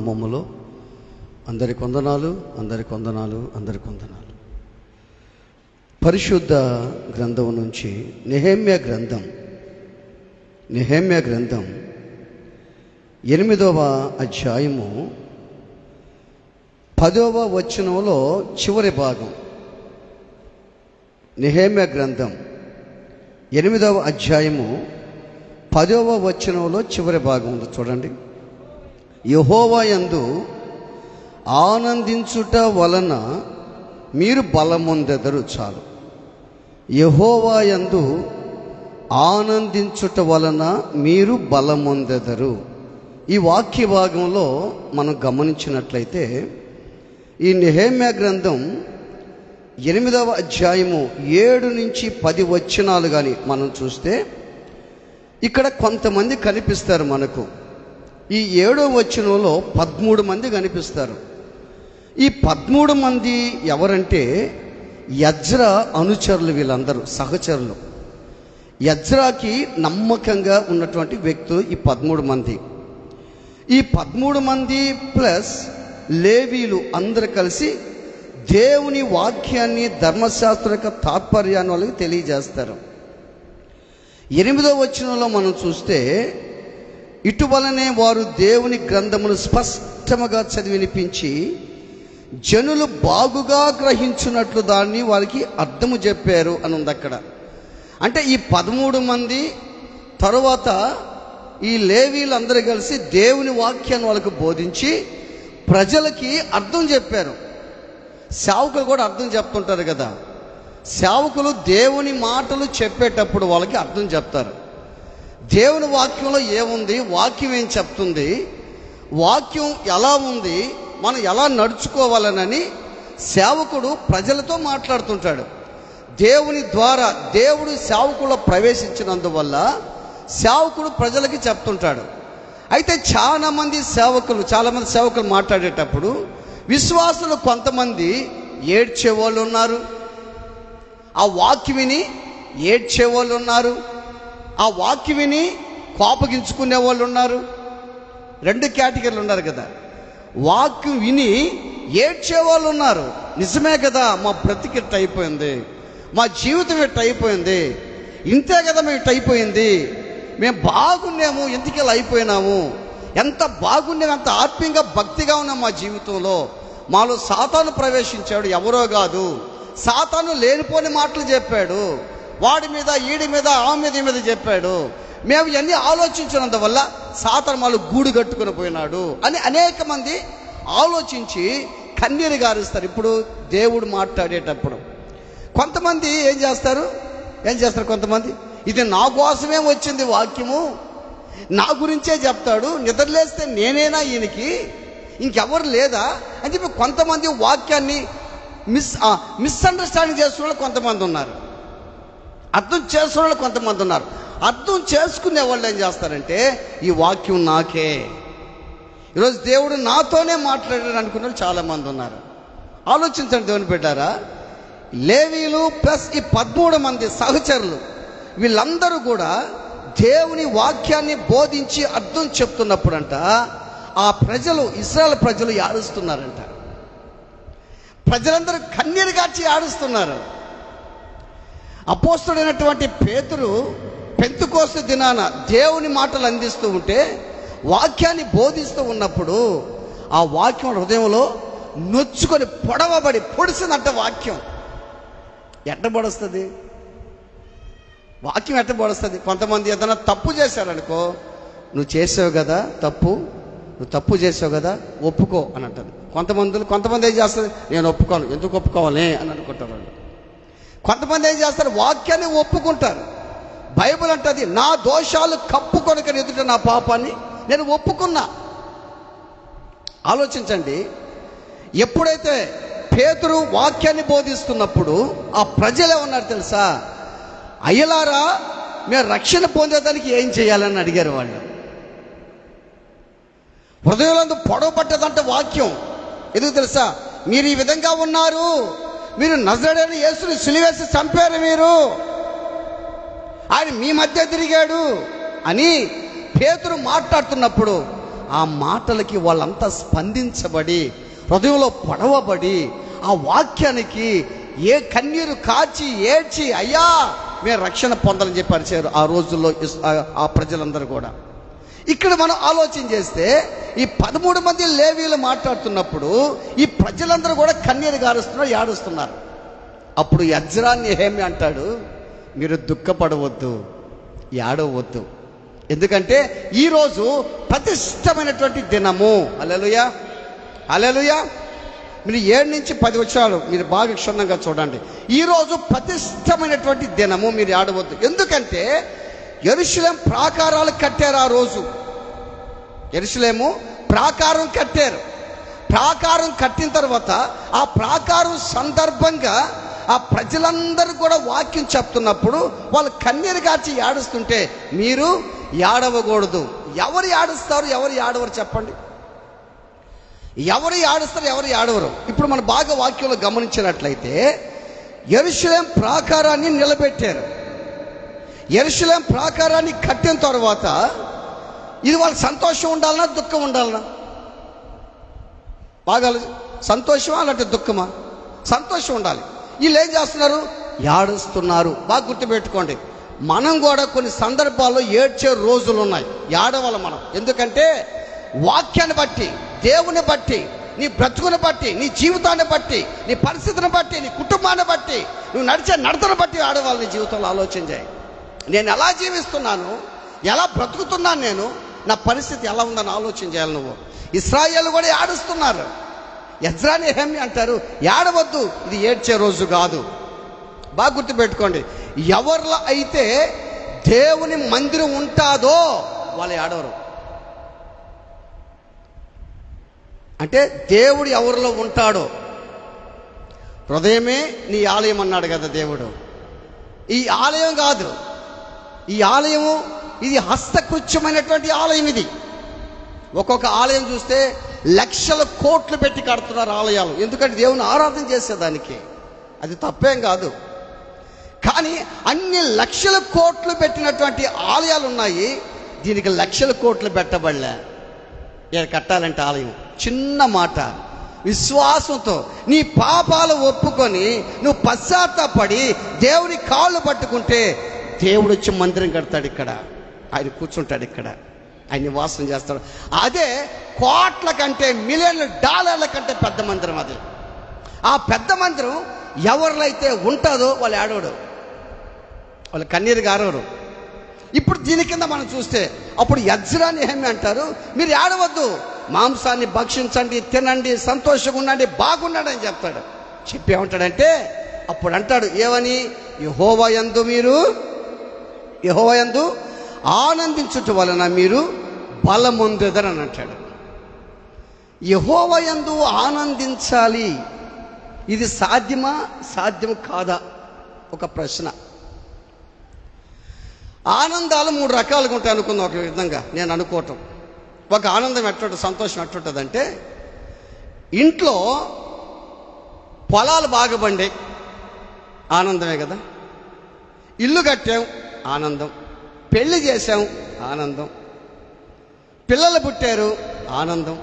నామములో అందరికి వందనాలు. పరిశుద్ధ గ్రంథం నుంచి నెహెమ్యా గ్రంథం 8వ అధ్యాయము 10వ వచనంలో చివరి భాగం. నెహెమ్యా గ్రంథం 8వ అధ్యాయము 10వ వచనంలో చివరి భాగం ఉంది, చూడండి. యెహోవా యందు ఆనందించుట వలన మీరు బలమొందెదరు. చాలు. యెహోవా యందు ఆనందించుట వలన మీరు బలమొందెదరు. ఈ వాక్య భాగంలో మనం గమనించినట్లయితే ఈ నెహెమ్యా గ్రంథం 8వ అధ్యాయము 7 నుంచి 10 వచనాలు కానీ మనం చూస్తే ఇక్కడ కొంతమంది కనిపిస్తారు మనకు. ఈ 7వ వచనంలో 13 మంది కనిపిస్తారు. ఈ 13 మంది ఎవరంటే యజ్రా అనుచరులు, వీళ్ళందరూ సహచరులు. యజ్రాకి నమ్మకంగా ఉన్నటువంటి వ్యక్తులు ఈ 13 మంది. ఈ 13 మంది ప్లస్ లేవీలు అందరూ కలిసి దేవుని వాక్యాన్ని, ధర్మశాస్త్ర యొక్క తాత్పర్యాన్ని వాళ్ళకి తెలియజేస్తారు. 8వ వచనంలో మనం చూస్తే ఇటువలనే వారు దేవుని గ్రంథమును స్పష్టముగా చదివి వినిపించి జనులు బాగుగా గ్రహించున్నట్లు దాన్ని వారికి అర్థము చెప్పారు అని ఉంది అక్కడ. అంటే ఈ 13 మంది తరువాత ఈ లేవీలందరూ కలిసి దేవుని వాక్యాన్ని వాళ్ళకు బోధించి ప్రజలకి అర్థం చెప్పారు. సేవకులు కూడా అర్థం చెప్తుంటారు కదా. సేవకులు దేవుని మాటలు చెప్పేటప్పుడు వాళ్ళకి అర్థం చెప్తారు. దేవుని వాక్యంలో ఏముంది, వాక్యం ఏం చెప్తుంది, వాక్యం ఎలా ఉంది, మనం ఎలా నడుచుకోవాలనని సేవకుడు ప్రజలతో మాట్లాడుతుంటాడు. దేవుని ద్వారా దేవుడు సేవకుల్లో ప్రవేశించినందువల్ల సేవకుడు ప్రజలకి చెప్తుంటాడు. అయితే చాలామంది సేవకులు మాట్లాడేటప్పుడు విశ్వాసులు కొంతమంది ఏడ్చేవాళ్ళు ఉన్నారు, ఆ వాక్యం విని ఏడ్చేవాళ్ళు ఉన్నారు, ఆ వాక్యం విని కోపగించుకునే వాళ్ళు ఉన్నారు. 2 కేటగిరీలు ఉన్నారు కదా. వాక్యం విని ఏడ్చేవాళ్ళు ఉన్నారు. నిజమే కదా, మా బ్రతికి ఇట్ట అయిపోయింది, మా జీవితం ఇట్ట అయిపోయింది, ఇంతే కదా మేము ఇట్ట అయిపోయింది, మేము బాగున్నాము, ఎందుకు ఇలా అయిపోయినాము, ఎంత బాగున్నాము, ఎంత ఆత్మీయంగా భక్తిగా ఉన్నాం మా జీవితంలో, మాలో సాతాను ప్రవేశించాడు, ఎవరో కాదు, సాతాను లేనిపోని మాటలు చెప్పాడు, వాడి మీద ఈడి మీద ఆమె మీద ఈ మీద చెప్పాడు, మేము ఇవన్నీ ఆలోచించినందువల్ల సాతాను మాలో గూడు కట్టుకుని పోయినాడు అని అనేక మంది ఆలోచించి కన్నీరు గారుస్తారు. ఇప్పుడు దేవుడు మాట్లాడేటప్పుడు కొంతమంది ఏం చేస్తారు, కొంతమంది ఇది నా కోసమే వచ్చింది వాక్యము, నా గురించే చెప్తాడు, నిద్రలేస్తే నేనేనా ఈయనకి, ఇంకెవరు లేదా అని చెప్పి కొంతమంది వాక్యాన్ని మిస్అండర్స్టాండింగ్ చేస్తున్న వాళ్ళు కొంతమంది ఉన్నారు, అర్థం చేసుకునే వాళ్ళు కొంతమంది ఉన్నారు. అర్థం చేసుకునే వాళ్ళు ఏం చేస్తారంటే ఈ వాక్యం నాకే, ఈరోజు దేవుడు నాతోనే మాట్లాడాడు అనుకునే వాళ్ళు చాలామంది ఉన్నారు. ఆలోచించండి దేవుని బిడ్డారా. లేవీలు ప్లస్ ఈ 13 మంది సహచరులు వీళ్ళందరూ కూడా దేవుని వాక్యాన్ని బోధించి అర్థం చెప్తున్నప్పుడంట ఆ ప్రజలు, ఇశ్రాయేలు ప్రజలు ఏడుస్తున్నారంట. ప్రజలందరూ కన్నీరు గార్చి ఏడుస్తున్నారు. అపోస్తలుడైనటువంటి పేతురు పెంతెకోస్తు దినాన దేవుని మాటలు అందిస్తూ ఉంటే, వాక్యాన్ని బోధిస్తూ ఉన్నప్పుడు ఆ వాక్యం హృదయంలో నొచ్చుకొని పొడిసిందంట. వాక్యం ఎట్ట పొడుస్తుంది, వాక్యం ఎట్ట పొడుస్తుంది. కొంతమంది ఏదైనా తప్పు చేశారనుకో, నువ్వు చేసావు కదా తప్పు, నువ్వు తప్పు చేసావు కదా ఒప్పుకో అని అంటారు. కొంతమంది ఏం చేస్తారు, నేను ఒప్పుకోను, ఎందుకు ఒప్పుకోవాలి అని అనుకుంటారు వాళ్ళు. కొంతమంది ఏం చేస్తారు, వాక్యాన్ని ఒప్పుకుంటారు. బైబిల్ అంటది నా దోషాలు కప్పుకొనకని ఎదుట నా పాపాన్ని నేను ఒప్పుకున్నా. ఆలోచించండి. ఎప్పుడైతే పేతురు వాక్యాన్ని బోధిస్తున్నప్పుడు ఆ ప్రజలు ఏమన్నారు తెలుసా, అయ్యలారా మీరు రక్షణ పొందేదానికి ఏం చేయాలని అడిగారు వాళ్ళు. హృదయంలో పొడవబట్టదంటే వాక్యం. ఎందుకు తెలుసా, మీరు ఈ విధంగా ఉన్నారు, మీరు నజరేయుడైన యేసుని సిలువేసి చంపారు, మీరు ఆయన మీ మధ్య తిరిగాడు అని పేతురు మాట్లాడుతున్నప్పుడు ఆ మాటలకి వాళ్ళంతా స్పందించబడి హృదయంలో పొడవబడి ఆ వాక్యానికి ఏ కన్నీరు కాచి ఏడ్చి అయ్యా మేము రక్షణ పొందాలని చెప్పి అరిచారు ఆ రోజుల్లో ఆ ప్రజలందరూ కూడా. ఇక్కడ మనం ఆలోచన చేస్తే ఈ 13 మంది లేవీలు మాట్లాడుతున్నప్పుడు ఈ ప్రజలందరూ కూడా కన్నీరు గారుస్తున్నారు, ఏడుస్తున్నారు. అప్పుడు ఎజ్రా నెహెమ్యా అంటాడు, మీరు దుఃఖపడవద్దు, ఏడవద్దు, ఎందుకంటే ఈరోజు ప్రతిష్టమైనటువంటి దినము. హల్లెలూయా, హల్లెలూయా. మీరు 7 నుంచి 10 వచ్చారు, మీరు బాగా క్షుణ్ణంగా చూడండి. ఈరోజు ప్రతిష్టమైనటువంటి దినము, మీరు ఏడవద్దు. ఎందుకంటే యెరూషలేము ప్రాకారాలు కట్టారు. ఆ రోజు యెరూషలేము ప్రాకారం కట్టారు. ప్రాకారం కట్టిన తర్వాత ఆ ప్రాకారం సందర్భంగా ఆ ప్రజలందరూ కూడా వాక్యం చెప్తున్నప్పుడు వాళ్ళు కన్నీరు గార్చి ఏడుస్తుంటే మీరు ఏడవకూడదు. ఎవరు ఏడుస్తారు, ఎవరు ఏడవరు చెప్పండి? ఎవరు ఏడుస్తారు, ఎవరు ఏడవరు? ఇప్పుడు మనం బాగా వాక్యంలో గమనించినట్లయితే యెరూషలేము ప్రాకారాన్ని నిలబెట్టారు. యెరూషలేము ప్రాకారాన్ని కట్టిన తర్వాత ఇది వాళ్ళకి సంతోషం ఉండాలన్నా దుఃఖం ఉండాలన్నా? బాగా సంతోషమా అలాంటి దుఃఖమా? సంతోషం ఉండాలి. వీళ్ళు ఏం చేస్తున్నారు? ఏడుస్తున్నారు. బాగా గుర్తుపెట్టుకోండి, మనం కూడా కొన్ని సందర్భాల్లో ఏడ్చే రోజులు ఉన్నాయి. ఏడవాలి మనం. ఎందుకంటే వాక్యాన్ని బట్టి, దేవుని బట్టి, నీ బ్రతుకుని బట్టి, నీ జీవితాన్ని బట్టి, నీ పరిస్థితిని బట్టి, నీ కుటుంబాన్ని బట్టి, నువ్వు నడిచే నడతను బట్టి ఆడవాళ్ళు నీ జీవితంలో ఆలోచన చేయి. నేను ఎలా జీవిస్తున్నాను, ఎలా బ్రతుకుతున్నాను, నేను నా పరిస్థితి ఎలా ఉందని ఆలోచన చేయాలి నువ్వు. ఇశ్రాయేలు కూడా ఏడుస్తున్నారు. ఎజ్రా నెహెమ్యా అంటారు, ఏడవద్దు, ఇది ఏడ్చే రోజు కాదు. బాగా గుర్తుపెట్టుకోండి, ఎవరిలో అయితే దేవుని మందిరం ఉంటాదో వాళ్ళు ఏడవరు. అంటే దేవుడు ఎవరిలో ఉంటాడో, హృదయమే నీ ఆలయం అన్నాడు కదా దేవుడు. ఈ ఆలయం కాదు, ఈ ఆలయము ఇది హస్తకృత్యమైనటువంటి ఆలయం. ఇది ఒక్కొక్క ఆలయం చూస్తే లక్షల కోట్లు పెట్టి కడుతున్నారు ఆలయాలు. ఎందుకంటే దేవుని ఆరాధన చేసేదానికి. అది తప్పేం కాదు. కానీ అన్ని లక్షల కోట్లు పెట్టినటువంటి ఆలయాలు ఉన్నాయి, దీనికి లక్షల కోట్లు పెట్టబడలే. నేను కట్టాలంటే ఆలయం చిన్న మాట, విశ్వాసంతో నీ పాపాలు ఒప్పుకొని నువ్వు పశ్చాత్తాపడి దేవుని కాళ్ళు పట్టుకుంటే దేవుడు వచ్చి మందిరం కడతాడు. ఇక్కడ ఆయన కూర్చుంటాడు, ఇక్కడ ఆయన నివాసం చేస్తాడు. అదే కోట్ల కంటే మిలియన్ల డాలర్ల కంటే పెద్ద మందిరం. అది ఆ పెద్ద మందిరం ఎవరిలో అయితే ఉంటుందో వాళ్ళు ఏడవడు, వాళ్ళు కన్నీరు గారవరు. ఇప్పుడు దీని కింద మనం చూస్తే అప్పుడు ఎజ్రా నెహెమ్యా అంటారు, మీరు ఏడవద్దు, మాంసాన్ని భక్షించండి, తినండి, సంతోషంగా ఉండండి, బాగుండండి అని చెప్తాడు. చెప్పి ఏమంటాడంటే అప్పుడు అంటాడు ఏమని, యెహోవా యందు మీరు, యెహోవా యందు ఆనందించుట వలన మీరు బలమొందెదరని అంటాడు. యెహోవా యందు ఆనందించాలి. ఇది సాధ్యమా, సాధ్యము కాదా? ఒక ప్రశ్న. ఆనందాలు 3 రకాలుగా ఉంటాయి అనుకుందాం. ఒక విధంగా నేను అనుకోవటం, ఒక ఆనందం ఎట్టుంటుంది, సంతోషం ఎట్టుంటుంది అంటే, ఇంట్లో పొలాలు బాగా పండే ఆనందమే కదా, ఇల్లు కట్టాం ఆనందం, పెళ్లి చేశాం ఆనందం, పిల్లలు పుట్టారు ఆనందం,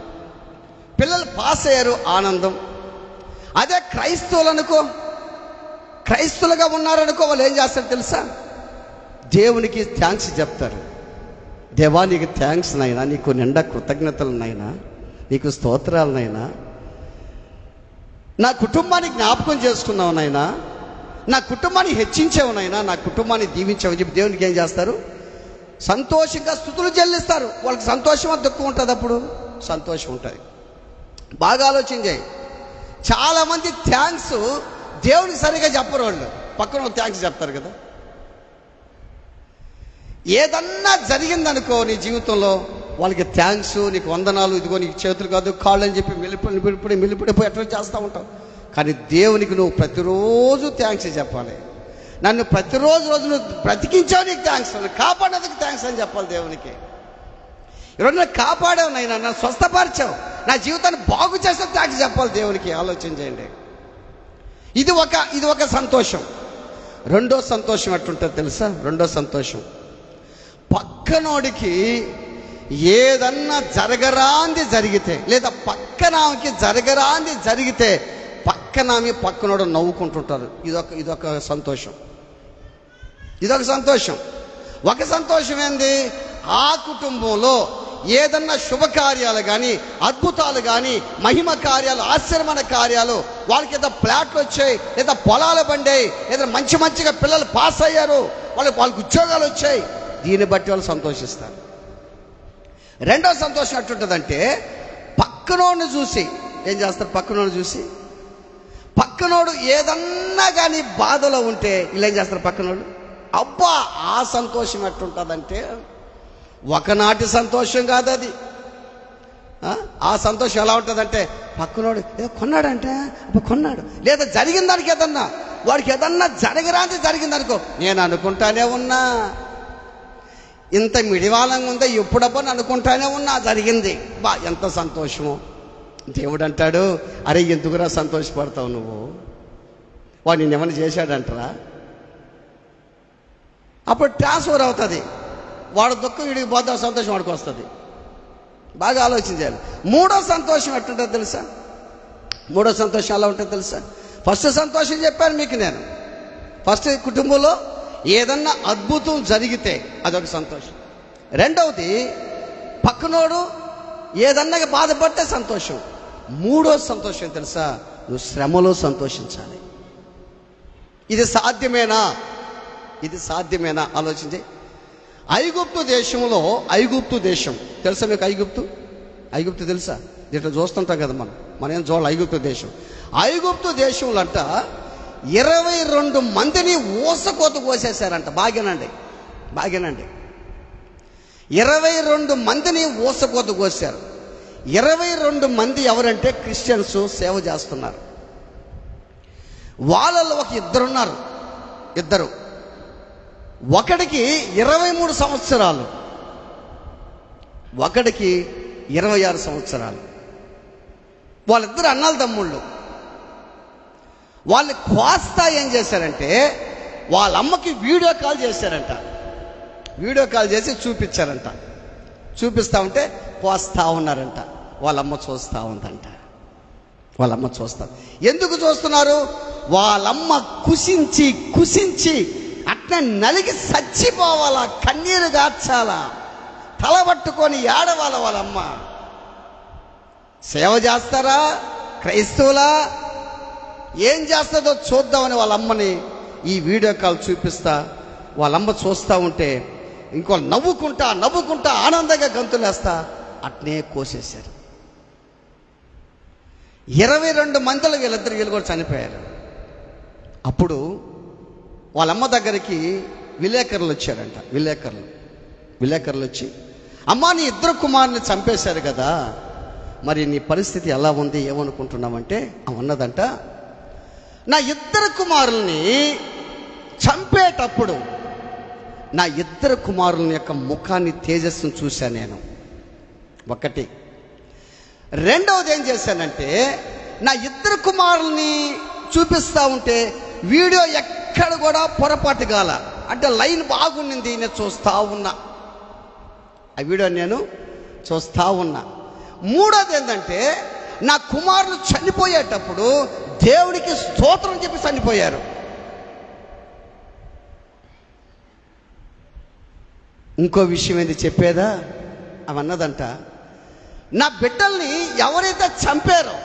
పిల్లలు పాస్ అయ్యారు ఆనందం. అదే క్రైస్తవులు అనుకో, క్రైస్తవులుగా ఉన్నారనుకో, వాళ్ళు ఏం చేస్తారు తెలుసా? దేవునికి థ్యాంక్స్ చెప్తారు. దేవా నీకు థ్యాంక్స్ నాయనా, నీకు నిండా కృతజ్ఞతలు నాయనా, నీకు స్తోత్రాలు నాయనా, నా కుటుంబాన్ని జ్ఞాపకం చేసుకున్నావు నాయనా, నా కుటుంబాన్ని హెచ్చించావు నాయనా, నా కుటుంబాన్ని దీవించావు చెప్పి దేవునికి ఏం చేస్తారు? సంతోషంగా స్తుతులు చెల్లిస్తారు. వాళ్ళకి సంతోషమా దుఃఖం ఉంటుంది? అప్పుడు సంతోషం ఉంటుంది. బాగా ఆలోచన చేయి. చాలామంది థ్యాంక్స్ దేవునికి సరిగా చెప్పరు. వాళ్ళు పక్కన థ్యాంక్స్ చెప్తారు కదా. ఏదన్నా జరిగిందనుకో నీ జీవితంలో, వాళ్ళకి థ్యాంక్స్, నీకు వందనాలు, ఇదిగో నీకు చేతులు కాదు కాళ్ళు అని చెప్పి మిలిపిడిపోయి ఎట్లా చేస్తూ ఉంటావు. కానీ దేవునికి నువ్వు ప్రతిరోజు థ్యాంక్స్ చెప్పాలి. నన్ను ప్రతిరోజు నువ్వు బ్రతికించావు, నీకు థ్యాంక్స్, నన్ను కాపాడేందుకు థ్యాంక్స్ అని చెప్పాలి దేవునికి. ఈరోజు నన్ను కాపాడావు నాయనా, నన్ను స్వస్థపరిచావు, నా జీవితాన్ని బాగు చేస్తే థ్యాంక్స్ చెప్పాలి దేవునికి. ఆలోచన చేయండి. ఇది ఒక సంతోషం. రెండో సంతోషం ఎట్టుంటుంది తెలుసా? రెండో సంతోషం, పక్కనోడికి ఏదన్నా జరగరాంది జరిగితే, లేదా పక్కన ఆమెకి జరగరాంది జరిగితే పక్కన ఆమె పక్కనోడు నవ్వుకుంటుంటారు. ఇదొక సంతోషం. ఇదొక సంతోషం. ఒక సంతోషం ఏంది, ఆ కుటుంబంలో ఏదన్నా శుభకార్యాలు కానీ, అద్భుతాలు కానీ, మహిమ కార్యాలు, ఆశ్చర్యమైన కార్యాలు, వాళ్ళకి ఏదో ప్లాట్లు వచ్చాయి, లేదా పొలాలు పండాయి, లేదా మంచిగా పిల్లలు పాస్ అయ్యారు, వాళ్ళకి ఉద్యోగాలు వచ్చాయి, దీన్ని బట్టి వాళ్ళు సంతోషిస్తారు. రెండో సంతోషం ఎట్టుంటుందంటే, పక్కనోడిని చూసి ఏం చేస్తారు, పక్కనోడు ఏదన్నా కానీ బాధలో ఉంటే వీళ్ళు ఏం చేస్తారు, పక్కనోడు అబ్బా ఆ సంతోషం ఎట్టుంటుందంటే ఒకనాటి సంతోషం కాదు అది. ఆ సంతోషం ఎలా ఉంటుందంటే, పక్కనోడు ఏదో కొన్నాడంటే అబ్బా కొన్నాడు, లేదా జరిగిన దానికి ఏదన్నా వాడికి ఏదన్నా జరగరాంది జరిగిందనుకో, నేను అనుకుంటానే ఉన్నా, ఇంత మిడివాలంగా ఉందో ఎప్పుడబ్బా అనుకుంటానే ఉన్నా, జరిగింది, బా ఎంత సంతోషమో. దేవుడు అంటాడు, అరే ఎందుకురా సంతోషపడతావు నువ్వు, వాడు నిన్నేమన్నా చేశాడంటరా. అప్పుడు ట్రాన్స్ఫర్ అవుతుంది, వాడు దుఃఖం వీడికి పోతే సంతోషం వాడికి వస్తుంది. బాగా ఆలోచించాలి. మూడో సంతోషం ఎట్టుంటుందో తెలుసా? మూడో సంతోషం ఎలా ఉంటుందో తెలుసా? ఫస్ట్ సంతోషం చెప్పాను మీకు నేను. ఫస్ట్ కుటుంబంలో ఏదన్నా అద్భుతం జరిగితే అదొక సంతోషం. రెండవది పక్కనోడు ఏదన్నా బాధపడితే సంతోషం. మూడో సంతోషం తెలుసా? నువ్వు శ్రమలో సంతోషించాలి. ఇది సాధ్యమేనా ఆలోచించి. ఐగుప్తు దేశం తెలుసా మీకు? ఐగుప్తు తెలుసా? ఇట్లా చూస్తుంటాం కదా మనం ఏం చూడాలి. ఐగుప్తు దేశంలో అంట 22 మందిని ఊసకోత కోసేశారంట. బాగేనండి 22 మందిని ఊసకోత కోసారు. 22 మంది ఎవరంటే క్రిస్టియన్స్, సేవ చేస్తున్నారు. వాళ్ళలో ఒక ఇద్దరు ఒకడికి 23 సంవత్సరాలు, ఒకడికి 26 సంవత్సరాలు. వాళ్ళిద్దరు అన్నల తమ్ముళ్ళు. వాళ్ళని కోస్తా ఏం చేశారంటే, వాళ్ళ అమ్మకి వీడియో కాల్ చేశారంట. వీడియో కాల్ చేసి చూపించారంట. చూపిస్తా ఉంటే కోస్తా ఉన్నారంట. వాళ్ళమ్మ చూస్తూ ఉందంట. ఎందుకు చూస్తున్నారు? వాళ్ళమ్మ కుసించి అట్లా నలిగి చచ్చిపోవాలా, కన్నీరు గార్చాలా, తల పట్టుకొని ఏడవాల. వాళ్ళమ్మ సేవ చేస్తారా, క్రైస్తవులా, ఏం చేస్తుందో చూద్దామని వాళ్ళమ్మని ఈ వీడియో కాల్ చూపిస్తా, వాళ్ళమ్మ చూస్తూ ఉంటే ఇంకో నవ్వుకుంటా ఆనందంగా గంతులేస్తా అట్నే కోసేశారు. 22 మందిలో వీళ్ళు కూడా చనిపోయారు. అప్పుడు వాళ్ళమ్మ దగ్గరికి విలేకరులు వచ్చారంట. విలేకరులు వచ్చి, అమ్మా నీ 2 కుమారుని చంపేశారు కదా, మరి నీ పరిస్థితి ఎలా ఉంది, ఏమనుకుంటున్నావంటే అన్నదంట, నా 2 కుమారుల్ని చంపేటప్పుడు నా 2 కుమారుల యొక్క ముఖాన్ని, తేజస్సును చూశాను నేను. ఒకటి. రెండవది ఏం చేశానంటే, నా 2 కుమారుల్ని చూపిస్తా ఉంటే వీడియో ఎక్కడ కూడా పొరపాటు కాల, అంటే లైన్ బాగుండింది, నేను చూస్తా ఉన్నా, ఆ వీడియో నేను చూస్తా ఉన్నా. మూడోది ఏంటంటే, నా కుమారులు చనిపోయేటప్పుడు దేవుడికి స్తోత్రం చెప్పి చనిపోయారు. ఇంకో విషయం ఏంది చెప్పేదా? అవన్నదంట, నా బిడ్డల్ని ఎవరైతే చంపారో,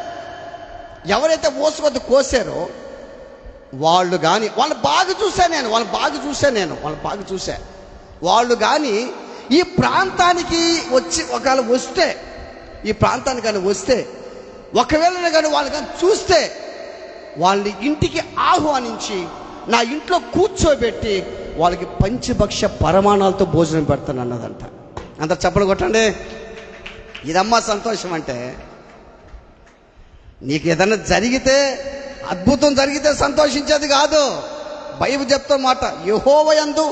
ఎవరైతే ఓసుకొద్దు కోసారో వాళ్ళు కానీ, వాళ్ళు బాగా చూసా వాళ్ళు కానీ ఈ ప్రాంతానికి వచ్చి ఒకవేళ వస్తే, ఈ ప్రాంతానికి కానీ వస్తే, ఒకవేళ కానీ వాళ్ళు కానీ చూస్తే వాళ్ళని ఇంటికి ఆహ్వానించి నా ఇంట్లో కూర్చోబెట్టి వాళ్ళకి పంచభక్ష పరమాణాలతో భోజనం పెడతాను అన్నదంట. అంత చప్పలు కొట్టండి. ఇదమ్మా సంతోషం అంటే. నీకు ఏదైనా జరిగితే, అద్భుతం జరిగితే సంతోషించేది కాదు. బైబిల్ చెప్తున్న మాట, యెహోవా యందు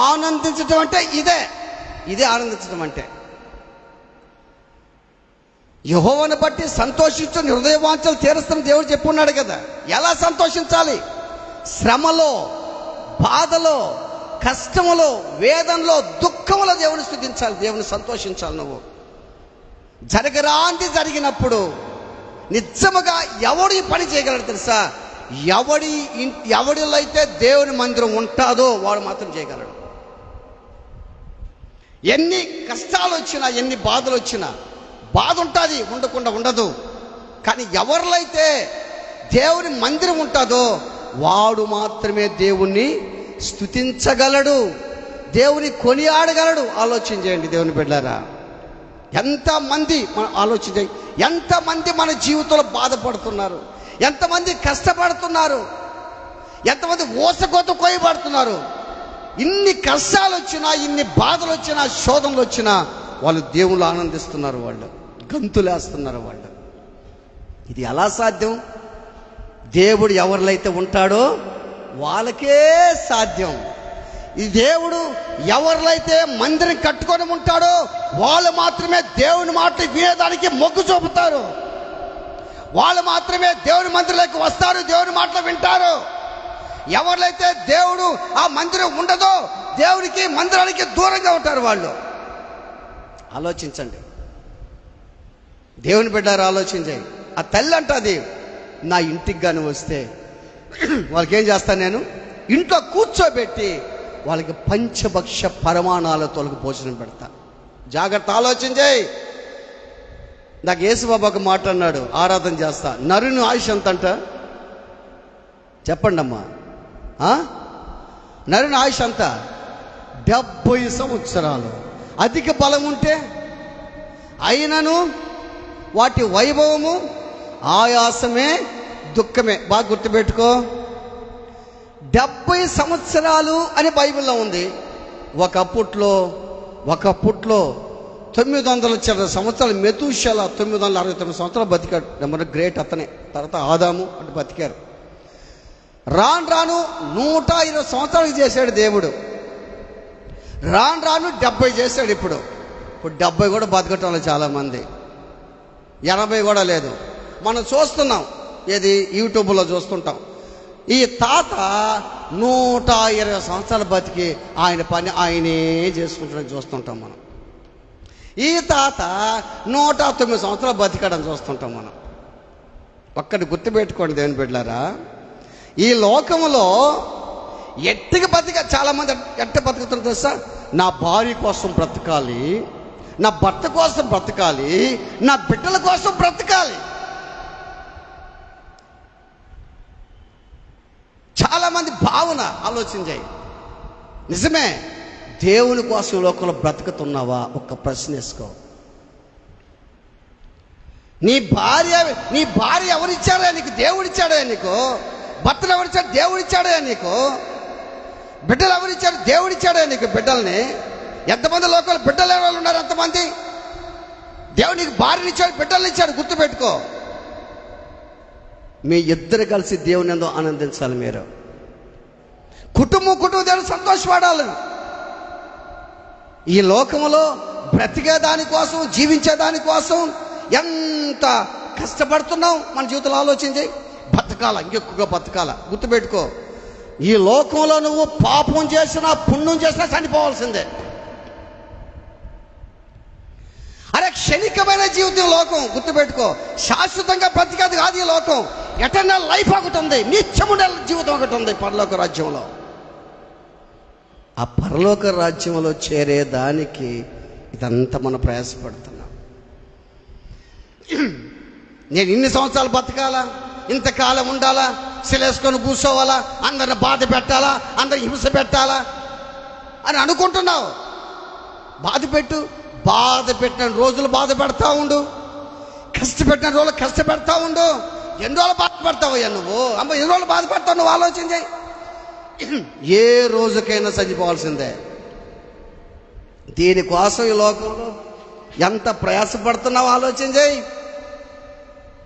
ఆనందించడం అంటే ఇదే ఆనందించడం అంటే. యెహోవాను బట్టి సంతోషించు, హృదయ వాంఛలు తీరుస్తున్న దేవుడు చెప్పున్నాడు కదా. ఎలా సంతోషించాలి? శ్రమలో, బాధలో, కష్టములో, వేదనలో, దుఃఖంలో దేవుని స్తుతించాలి, దేవుని సంతోషించాలి. నువ్వు జరిగినప్పుడు నిజముగా ఎవడు ఈ పని చేయగలడు తెలుసా? ఎవడిలో అయితే దేవుని మందిరం ఉంటుందో వాడు మాత్రం చేయగలడు. ఎన్ని కష్టాలు వచ్చినా, ఎన్ని బాధలు వచ్చినా, బాధ ఉంటుంది, ఉండకుండా ఉండదు. కానీ ఎవరిలో అయితే దేవుని మందిరం ఉంటుందో వాడు మాత్రమే దేవుణ్ణి స్తుతించగలడు, దేవుని కొనియాడగలడు. ఆలోచన చేయండి దేవుని బిడ్డలారా. ఎంతమంది ఆలోచించండి, ఎంతమంది మన జీవితంలో బాధపడుతున్నారు, ఎంతమంది కష్టపడుతున్నారు, ఎంతమంది ఊసకోత కోయబడుతున్నారు. ఇన్ని కష్టాలు వచ్చినా, ఇన్ని బాధలు వచ్చినా, శోధనలు వచ్చినా వాళ్ళు దేవుళ్ళు ఆనందిస్తున్నారు, వాళ్ళు గంతులేస్తున్నారు వాళ్ళు. ఇది ఎలా సాధ్యం? దేవుడు ఎవరిలో అయితే ఉంటాడో వాళ్ళకే సాధ్యం. ఈ దేవుడు ఎవరిలో అయితే మందిరం కట్టుకొని ఉంటాడో వాళ్ళు మాత్రమే దేవుని మాటలు వినేదానికి మొగ్గు చూపుతారు. వాళ్ళు మాత్రమే దేవుని మందిరంలోకి వస్తారు, దేవుని మాటలు వింటారు. ఎవరిలైతే దేవుడు ఆ మందిరం ఉండదో దేవునికి మందిరానికి దూరంగా ఉంటారు వాళ్ళు. ఆలోచించండి దేవుని బిడ్డారు, ఆలోచించండి. ఆ తల్లి అంటది, నా ఇంటికి కానీ వస్తే వాళ్ళకి ఏం చేస్తాను, నేను ఇంట్లో కూర్చోబెట్టి వాళ్ళకి పంచభక్ష పరమాణాలతో వాళ్ళకి భోజనం పెడతా. జాగ్రత్త, ఆలోచన చేయి. నాకు యేసుబాబు ఒక మాట అన్నాడు, ఆరాధన చేస్తా. నరుని ఆయుష్ ఎంత అంట చెప్పండి అమ్మా? నరుని ఆయుష్ అంతా 70 సంవత్సరాలు. అధిక బలం ఉంటే అయినను వాటి వైభవము ఆయాసమే, దుఃఖమే. బాగా గుర్తుపెట్టుకో, 70 సంవత్సరాలు అని బైబిల్లో ఉంది. ఒకప్పట్లో 900 సంవత్సరాలు మెతూషల 969 సంవత్సరాలు బతికాడు. నెంబర్ గ్రేట్ అతనే. తర్వాత ఆదాము అంటే బతికారు. రాను 120 సంవత్సరాలకు చేశాడు దేవుడు. రాను 70 చేశాడు. ఇప్పుడు 70 కూడా బతకటం చాలామంది, 80 కూడా లేదు. మనం చూస్తున్నాం, ఏది యూట్యూబ్లో చూస్తుంటాం. ఈ తాత 120 సంవత్సరాలు బతికి ఆయన పని ఆయనే చేసుకుంటాడని చూస్తుంటాం మనం. ఈ తాత 109 సంవత్సరాలు బతికాడని చూస్తుంటాం మనం. ఒక్కటి గుర్తుపెట్టుకోండి దేవుని బిడ్డలారా, ఈ లోకంలో ఎట్టికి చాలామంది ఎట్ట బతుకుతారు తెలుసా? నా భార్య కోసం బ్రతకాలి, నా భర్త కోసం బ్రతకాలి, నా బిడ్డల కోసం బ్రతకాలి. చాలామంది భావన. ఆలోచించాయి. నిజమే, దేవుని కోసం లోకంలో బ్రతుకుతున్నావా? ఒక్క ప్రశ్న వేసుకో. నీ భార్య ఎవరిచ్చాడా నీకు? దేవుడిచ్చాడా నీకు? భర్తలు ఎవరిచ్చాడు? దేవుడిచ్చాడా నీకు? బిడ్డలు ఎవరిచ్చాడు? దేవుడిచ్చాడా నీకు బిడ్డల్ని? ఎంతమంది లోకంలో బిడ్డలు ఎవరు ఉన్నారు? ఎంతమంది? దేవుడు నీకు భార్యనిచ్చాడు, బిడ్డల్ని ఇచ్చాడు. గుర్తుపెట్టుకో. మీ ఇద్దరు కలిసి దేవుని ఎంతో ఆనందించాలి. మీరు కుటుంబం దేవుడు సంతోషపడాలి. ఈ లోకంలో బ్రతికే దానికోసం, జీవించే దానికోసం ఎంత కష్టపడుతున్నాం మన జీవితంలో. ఆలోచించి బతకాల, ఇంకెక్కువగా బతకాల. గుర్తుపెట్టుకో, ఈ లోకంలో నువ్వు పాపం చేసినా పుణ్యం చేసినా చనిపోవాల్సిందే. అరే, క్షణికమైన జీవితం లోకం. గుర్తుపెట్టుకో, శాశ్వతంగా బ్రతికేది కాదు ఈ లోకం. ఎటర్నల్ లైఫ్ ఒకటి ఉంది, నిత్యముండే జీవితం ఒకటి ఉంది పరలోక రాజ్యంలో. ఆ పరలోక రాజ్యంలో చేరేదానికి ఇదంతా మనం ప్రయాసపడుతున్నాం. నేను ఇన్ని సంవత్సరాలు బతకాలా, ఇంతకాలం ఉండాలా, సిలేసుకొని కూర్చోవాలా, అందరిని బాధ పెట్టాలా, అందరిని హింస పెట్టాలా అని అనుకుంటున్నావు. బాధ పెట్టిన రోజులు బాధ పెడతా ఉండు, కష్టపెట్టిన రోజులు కష్టపెడతా ఉండు. ఎన్ని రోజులు బాధపడతావయ్యా నువ్వు? అమ్మ, ఎన్ని రోజులు బాధపడతావు నువ్వు? ఆలోచన చేయి. ఏ రోజుకైనా చనిపోవాల్సిందే. దీనికోసం ఈ లోకంలో ఎంత ప్రయాసపడుతున్నావు ఆలోచన చేయి.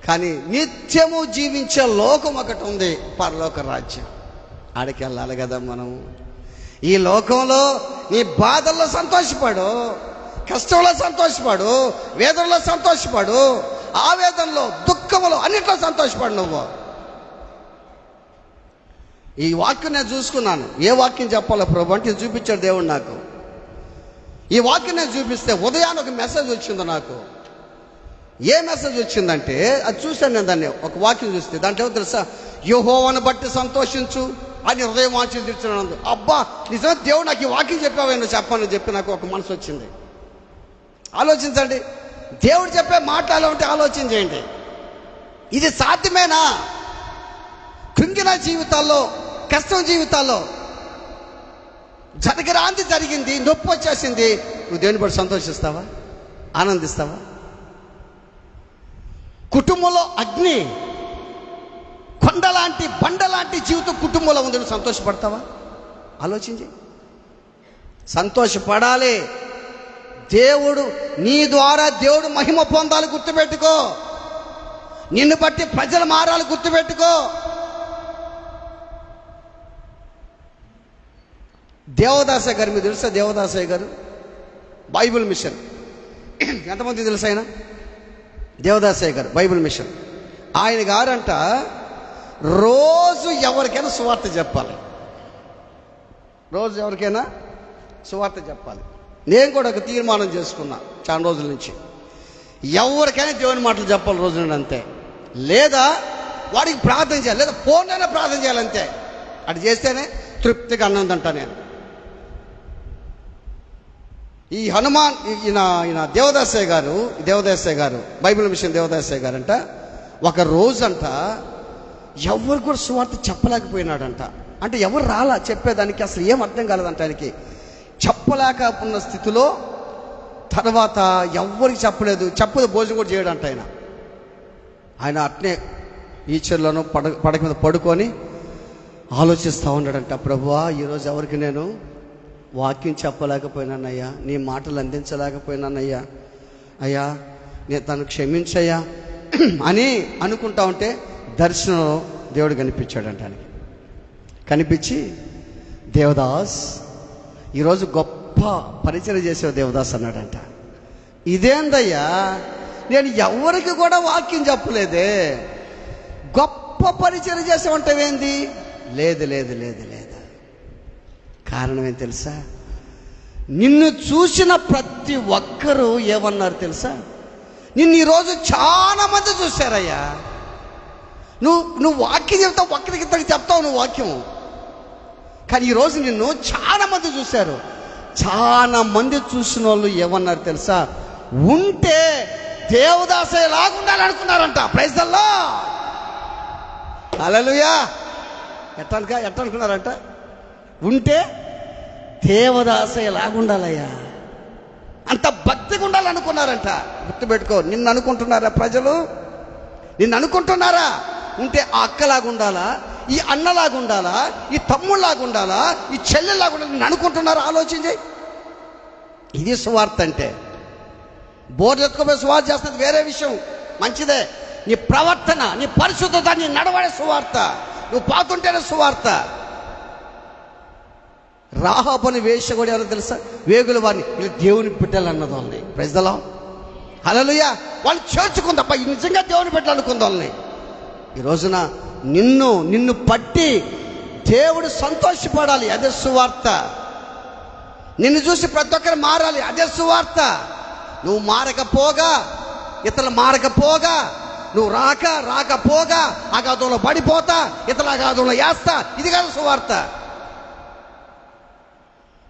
కానీ నిత్యము జీవించే లోకం ఒకటి ఉంది, పరలోక రాజ్యం. ఆడికి వెళ్ళాలి కదా మనం. ఈ లోకంలో నీ బాధల్లో సంతోషపడు, కష్టంలో సంతోషపడు, వేదనలో సంతోషపడు, ఆవేదనలో, దుఃఖంలో, అన్నిట్లో సంతోషపడు. నువ్వు ఈ వాక్యం నేను చూసుకున్నాను. ఏ వాక్యం చెప్పాలో ప్రభు అంటే ఇది చూపించాడు దేవుడు నాకు. ఈ వాక్యం నేను చూపిస్తే ఉదయాన్ని ఒక మెసేజ్ వచ్చింది నాకు. ఏ మెసేజ్ వచ్చిందంటే అది చూశాను నేను. దాన్ని ఒక వాక్యం చూస్తే దాంట్లో ఏమో తెలుసా, యెహోవాను బట్టి సంతోషించు అని హృదయం వాంఛించి తీర్చున్నాను. అబ్బా నిజమే దేవుడు నాకు ఈ వాక్యం చెప్పావేమో చెప్పాలని చెప్పి నాకు ఒక మనసు వచ్చింది. ఆలోచించండి, దేవుడు చెప్పే మాటలు ఉంటే ఆలోచన చేయండి. ఇది సాధ్యమేనా? కృంగిన జీవితాల్లో, కష్టం జీవితాల్లో జరగరాంది జరిగింది, నొప్పి వచ్చేసింది, నువ్వు దేవుని బట్టి సంతోషిస్తావా? ఆనందిస్తావా? కుటుంబంలో అగ్ని, కొండలాంటి బండలాంటి జీవితం కుటుంబంలో ఉంది, నువ్వు సంతోషపడతావా? ఆలోచించి. సంతోషపడాలి. దేవుడు నీ ద్వారా దేవుడు మహిమ పొందాలి, గుర్తుపెట్టుకో. నిన్ను బట్టి ప్రజలు మారాలి, గుర్తుపెట్టుకో. దేవదాసయ్య గారు మీకు తెలుసా? దేవదాసయ్య గారు బైబిల్ మిషన్, ఎంతమంది తెలుసు ఆయన? దేవదాసయ్య గారు బైబిల్ మిషన్. ఆయన గారంట రోజు ఎవరికైనా సువార్త చెప్పాలి. రోజు ఎవరికైనా సువార్త చెప్పాలి. నేను కూడా ఒక తీర్మానం చేసుకున్నా చాలా రోజుల నుంచి. ఎవరికైనా దేవుని మాటలు చెప్పాలి రోజు నుండి, అంతే. లేదా వాడికి ప్రార్థన చేయాలి, లేదా ఫోన్లోనే ప్రార్థన చేయాలంతే. అటు చేస్తేనే తృప్తిగా అన్నం తింటా నేను. ఈ హనుమాన్ ఈయన దేవదాసయ్య గారు బైబిల్ మిషన్ దేవదాసయ్య గారు అంట ఒక రోజంట ఎవరు కూడా సువార్త చెప్పలేకపోయినాడంట. అంటే ఎవరు రాలా చెప్పేదానికి, అసలు ఏం అర్థం కాలేదంట ఆయనకి. చెప్పలేక ఉన్న స్థితిలో తర్వాత ఎవరికి చెప్పలేదు భోజనం కూడా చేయడంట ఆయన అట్నే ఈచర్లోనూ పడక మీద పడుకొని ఆలోచిస్తూ ఉన్నాడంట. ప్రభువా, ఈరోజు ఎవరికి నేను వాక్యం చెప్పలేకపోయినానయ్యా, నీ మాటలు అందించలేకపోయినానయ్యా, అయ్యా నేను తను క్షమించయ్యా అని అనుకుంటా ఉంటే దర్శనంలో దేవుడు కనిపించాడంట ఆయనకి. కనిపించి, దేవదాస్ ఈరోజు గొప్ప పరిచయం చేసే దేవదాస్ అన్నాడంట. ఇదేందయ్యా, నేను ఎవరికి కూడా వాక్యం చెప్పలేదే, గొప్ప పరిచయం చేసామంటావేంది? లేదు లేదు లేదు లేదు. కారణం ఏం తెలుసా? నిన్ను చూసిన ప్రతి ఒక్కరూ ఏమన్నారు తెలుసా? నిన్ను ఈరోజు చాలా మంది చూశారయ్యా. నువ్వు వాక్యం చెప్తావు, ఒక్కరికి ఇద్దరికి చెప్తావు నువ్వు వాక్యం, కానీ ఈరోజు నిన్ను చాలా మంది చూశారు. చాలా మంది చూసిన వాళ్ళు ఏమన్నారు తెలుసా? ఉంటే దేవదాసయ్య లాగుండాలనుకున్నారంట. ప్రైజ్ ది లార్డ్, హల్లెలూయా. ఎట్లా అనుకున్నారంట? ఉంటే దేవదాసయ్య లాగుండాలయ్యా, అంత భక్తిగా ఉండాలనుకున్నారంట. గుర్తుపెట్టుకో, నిన్ను అనుకుంటున్నారా ప్రజలు? నిన్ను అనుకుంటున్నారా? ఉంటే ఆ అక్కలాగుండాలా, ఈ అన్నలాగుండాలా, ఈ తమ్ముళ్ళలాగుండాలా, ఈ చెల్లెలాగుండాలా, నిన్ను అనుకుంటున్నారా? ఆలోచించి. ఇది సువార్త అంటే. బోర్డు ఎత్తుకోపోయి సువార్త చేస్తుంది వేరే విషయం, మంచిదే. నీ ప్రవర్తన, నీ పరిశుద్ధత, నీ నడవడే సువార్త. నువ్వు పాతుంటేనే సువార్త. రాహాబుని వేశ్య కూడా ఎవరో తెలుసా? వేగుల వారిని వీళ్ళు దేవుని బిడ్డలు అన్నది వాళ్ళని. ప్రైజ్ ది లార్డ్, హల్లెలూయా. వాళ్ళు చేర్చుకుందప్ప, నిజంగా దేవుని బిడ్డలు అనుకుంది వాళ్ళని. ఈ రోజున నిన్ను పట్టి దేవుడు సంతోషపడాలి, అదే సువార్త. నిన్ను చూసి ప్రతి ఒక్కరు మారాలి, అదే సువార్త. నువ్వు మారకపోగా, ఇతరులు మారకపోగా, నువ్వు రాకపోగా అగాధంలో పడిపోతా, ఇతరుల అగాధంలో వేస్తా, ఇది కాదు సువార్త.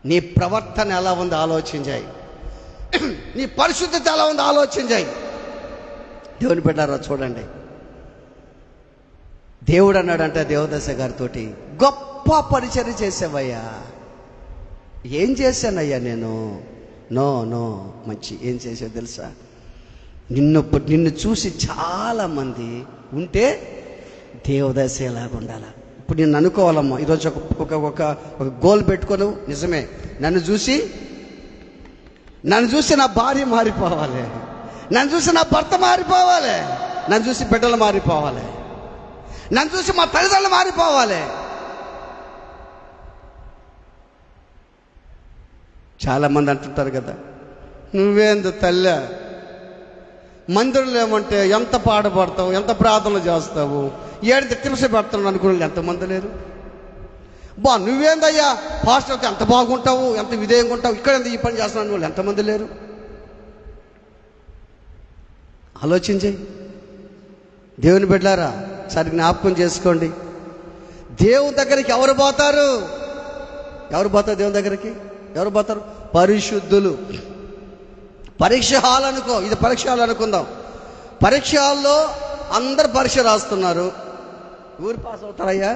నీ ప్రవర్తన ఎలా ఉందో ఆలోచించాయి, నీ పరిశుద్ధత ఎలా ఉందో ఆలోచించాయి. దేవుని బిడ్డలారా చూడండి, దేవుడు అన్నాడంట దేవదాస గారితోటి, గొప్ప పరిచర్య చేసావయ్యా. ఏం చేశానయ్యా నేను? నో మంచి ఏం చేసావు తెలుసా? నిన్ను చూసి చాలామంది ఉంటే దేవదాస ఎలాగ ఉండాలా. ఇప్పుడు నిన్ను అనుకోవాలమ్మా, ఈరోజు ఒక గోల్ పెట్టుకోను. నిజమే, నన్ను చూసి నా భార్య మారిపోవాలి, నన్ను చూసి నా భర్త మారిపోవాలి, నన్ను చూసి బిడ్డలు మారిపోవాలి, నన్ను చూసి మా తల్లిదండ్రులు మారిపోవాలి. చాలామంది అంటుంటారు కదా, నువ్వేందు తల్లి మందిరంలో ఏమంటే ఎంత పాట పాడతావు, ఎంత ప్రార్థనలు చేస్తావు, ఏడు తిరస పెడతావు అనుకునే ఎంతమంది లేరు. నువ్వేందయ్యా పాస్టర్తో ఎంత బాగుంటావు, ఎంత విధేయంగా ఉంటావు, ఇక్కడ ఎంత ఈ పని చేస్తున్నావు వాళ్ళు ఎంతమంది లేరు? ఆలోచించి దేవుని బిడ్డలారా సరి జ్ఞాపకం చేసుకోండి. దేవుని దగ్గరికి ఎవరు పోతారు? దేవుని దగ్గరికి ఎవరు పోతారు? పరిశుద్ధులు. పరీక్ష హాల్ అనుకో, ఇది పరీక్ష హాల్ అనుకుందాం. పరీక్ష హాల్లో అందరు పరీక్ష రాస్తున్నారు. ఊరు పాస్ అవుతారయ్యా?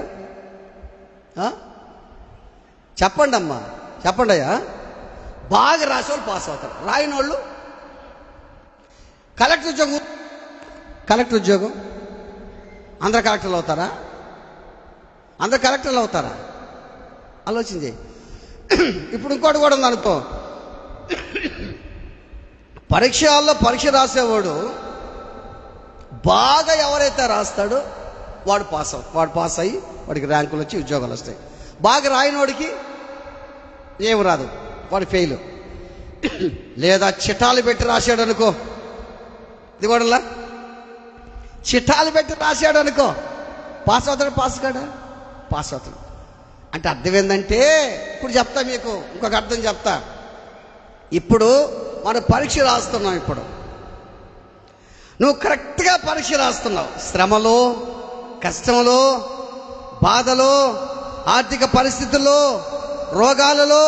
చెప్పండి అమ్మా, చెప్పండి అయ్యా. బాగా రాసేవాళ్ళు పాస్ అవుతారు, రాయని వాళ్ళు కలెక్టర్ ఉద్యోగం అందరు కలెక్టర్లు అవుతారా? అందరు కలెక్టర్లు అవుతారా? ఆలోచించి. ఇప్పుడు ఇంకోటి కూడా ఉంది అనుకో, పరీక్ష హాల్లో పరీక్ష రాసేవాడు బాగా ఎవరైతే రాస్తాడో వాడు పాస్ అయ్యి వాడికి ర్యాంకులు వచ్చి ఉద్యోగాలు వస్తాయి. బాగా రాయినోడికి ఏమి రాదు, వాడు ఫెయిల్. లేదా చిట్టాలు పెట్టి రాశాడు అనుకో, ఇది కూడా చిట్టాలు పెట్టి రాశాడు అనుకో, పాస్ అవుతాడు. పాస్ అవుతాడు. అంటే అర్థం ఏంటంటే, ఇప్పుడు చెప్తా మీకు ఇంకొక అర్థం చెప్తా. ఇప్పుడు మనం పరీక్ష రాస్తున్నాం. ఇప్పుడు నువ్వు కరెక్ట్గా పరీక్ష రాస్తున్నావు. శ్రమలో, కష్టంలో, బాధలో, ఆర్థిక పరిస్థితుల్లో, రోగాలలో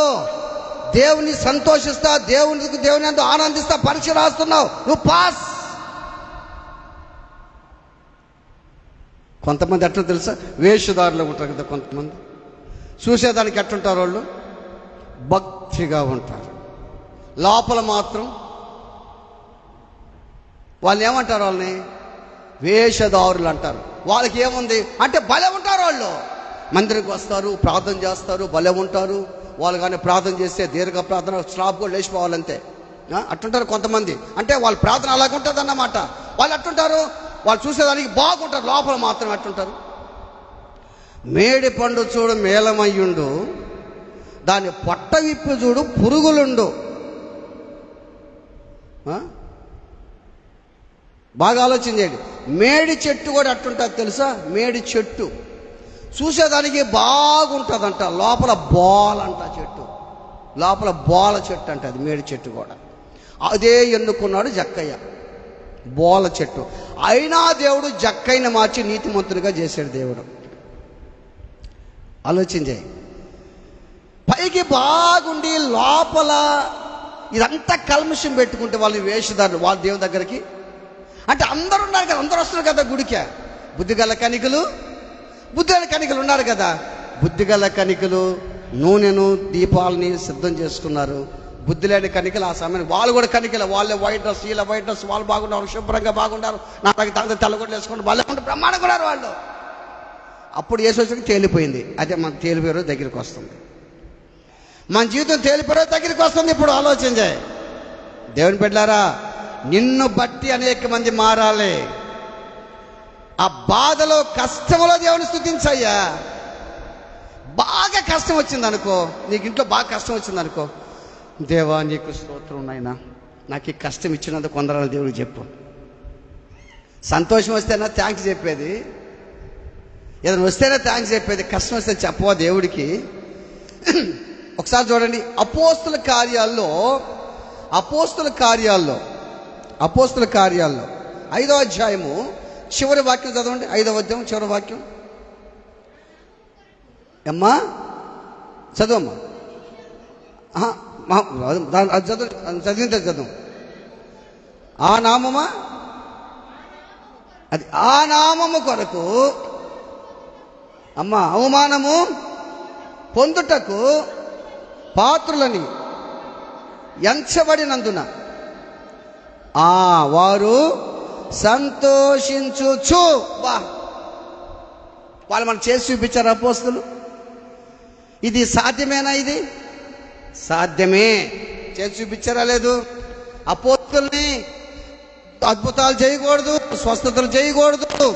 దేవుని సంతోషిస్తా, దేవుని అందు ఆనందిస్తా పరీక్ష రాస్తున్నావు, నువ్వు పాస్. కొంతమంది ఎట్లా తెలుసా? వేషధారులు ఉంటారు కదా కొంతమంది. చూసేదానికి ఎట్లుంటారు వాళ్ళు? భక్తిగా ఉంటారు. లోపల మాత్రం వాళ్ళు ఏమంటారు? వాళ్ళని వేషధారులు అంటారు. వాళ్ళకి ఏముంది అంటే భలే ఉంటారు. వాళ్ళు మందిరికి వస్తారు, ప్రార్థన చేస్తారు, భలే ఉంటారు. వాళ్ళు కానీ ప్రార్థన చేస్తే దీర్ఘ ప్రార్థన స్లాప్ కూడా లేచిపోవాలంతే. అట్టుంటారు కొంతమంది. అంటే వాళ్ళ ప్రార్థన అలాగుంటుంది అన్నమాట. వాళ్ళు అట్టుంటారు. వాళ్ళు చూసేదానికి బాగుంటారు, లోపల మాత్రం అట్టుంటారు. మేడి పండు చూడు మేలమయ్యుండు, దాని పొట్ట విప్పి చూడు పురుగులుండు. బాగా ఆలోచించండి. మేడి చెట్టు కూడా అట్టుంటుంది తెలుసా? మేడి చెట్టు చూసేదానికి బాగుంటుందంట, లోపల బోలంట చెట్టు, లోపల బోల చెట్టు అంట అది. మేడి చెట్టు కూడా అదే ఎన్నుకున్నాడు జక్కయ్య, బోల చెట్టు. అయినా దేవుడు జక్కయ్యని మార్చి నీతిమంతునిగా చేశాడు దేవుడు. ఆలోచించే. పైకి బాగుండి లోపల ఇదంతా కల్మషం పెట్టుకుంటే వాళ్ళు వేషధారులు. వాళ్ళు దేవుని దగ్గరికి అంటే అందరూ ఉన్నారు కదా, అందరూ వస్తున్నారు కదా గుడికే. బుద్ధిగల కనికలు ఉన్నారు కదా. బుద్ధిగల కనికలు నూనెను దీపాలని సిద్ధం చేసుకున్నారు. బుద్ధి లేని కనికలు ఆ సమయానికి వాళ్ళు కూడా కనికలు. వాళ్ళే వైట్ డ్రెస్, వీళ్ళ వైట్ డ్రెస్, వాళ్ళు బాగున్నారు, శుభ్రంగా బాగున్నారు, నా దగ్గర తెల్లగొడ్లు వేసుకుంటారు, వాళ్ళే ఉంటే బ్రహ్మాండంగా ఉన్నారు వాళ్ళు. అప్పుడు యేసుకి తేలిపోయింది. అదే మన తేలిపోయారో దగ్గరికి వస్తుంది, మన జీవితం తేలిపోయారో దగ్గరికి వస్తుంది. ఇప్పుడు ఆలోచించే దేవుని బిడ్డలారా, నిన్ను బట్టి అనేక మంది మారాలి. ఆ బాధలో, కష్టంలో దేవుని స్తుతించయ్యా. బాగా కష్టం వచ్చింది అనుకో, నీకు ఇంట్లో బాగా కష్టం వచ్చింది అనుకో, దేవా నీకు స్తోత్రం నాయనా, నాకు ఈ కష్టం ఇచ్చినందుకు కొందరు దేవుడికి చెప్పు. సంతోషం వస్తేనా థ్యాంక్స్ చెప్పేది, ఏదైనా వస్తేనే థ్యాంక్స్ చెప్పేది, కష్టం వస్తే చెప్పవా దేవుడికి? ఒకసారి చూడండి, అపోస్తుల కార్యాల్లో 5వ అధ్యాయము చివరి వాక్యం చదవండి. 5వ అధ్యాయం చివరి వాక్యం. అమ్మా చదువమ్మా, చదువు. ఆ నామమా, అది ఆ నామము కొరకు అమ్మా అవమానము పొందుటకు పాత్రులని ఎంచబడినందున వారు సంతోషించుచు. వాళ్ళు మనకు చేసి చూపించారు అపోస్తులు. ఇది సాధ్యమేనా? ఇది సాధ్యమే. చేసి చూపించారా? లేదు. అపోస్తుల్ని అద్భుతాలు చేయకూడదు, స్వస్థతలు చేయకూడదు,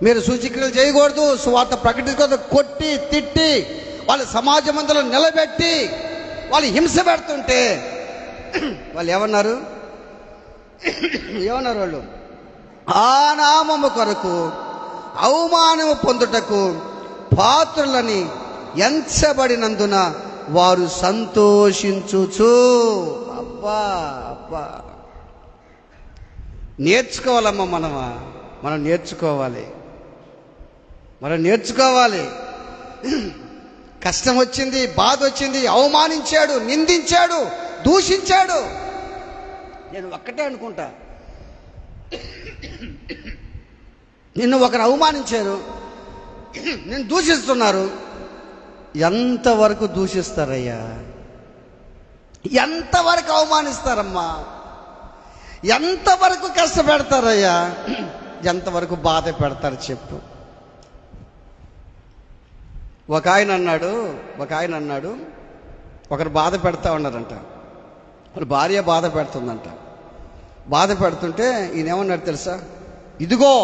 మీరు సూచిక్రియలు చేయకూడదు, సువార్త ప్రకటించకూడదు, కొట్టి తిట్టి వాళ్ళు సమాజ మందులో నిలబెట్టి వాళ్ళు హింస పెడుతుంటే వాళ్ళు ఏమన్నారు? వాళ్ళు ఆ నామము కొరకు అవమానము పొందుటకు పాత్రులని ఎంచబడినందున వారు సంతోషించుచు. అబ్బా అబ్బా, నేర్చుకోవాలమ్మా. మనం నేర్చుకోవాలి. కష్టం వచ్చింది, బాధ వచ్చింది, అవమానించాడు, నిందించాడు, దూషించాడు. నేను ఒక్కటే అనుకుంటా, నిన్ను ఒకరు అవమానించారు, నిన్ను దూషిస్తున్నారు. ఎంతవరకు దూషిస్తారయ్యా? ఎంతవరకు అవమానిస్తారమ్మా? ఎంతవరకు కష్టపెడతారయ్యా? ఎంతవరకు బాధ పెడతారు చెప్పు? ఒక ఆయన అన్నాడు, ఒకరు బాధ పెడతా ఉన్నారంట. వాళ్ళ భార్య బాధ పెడుతుందంట. బాధ పెడుతుంటే ఈయన ఏమన్నాడు తెలుసా? ఇదిగో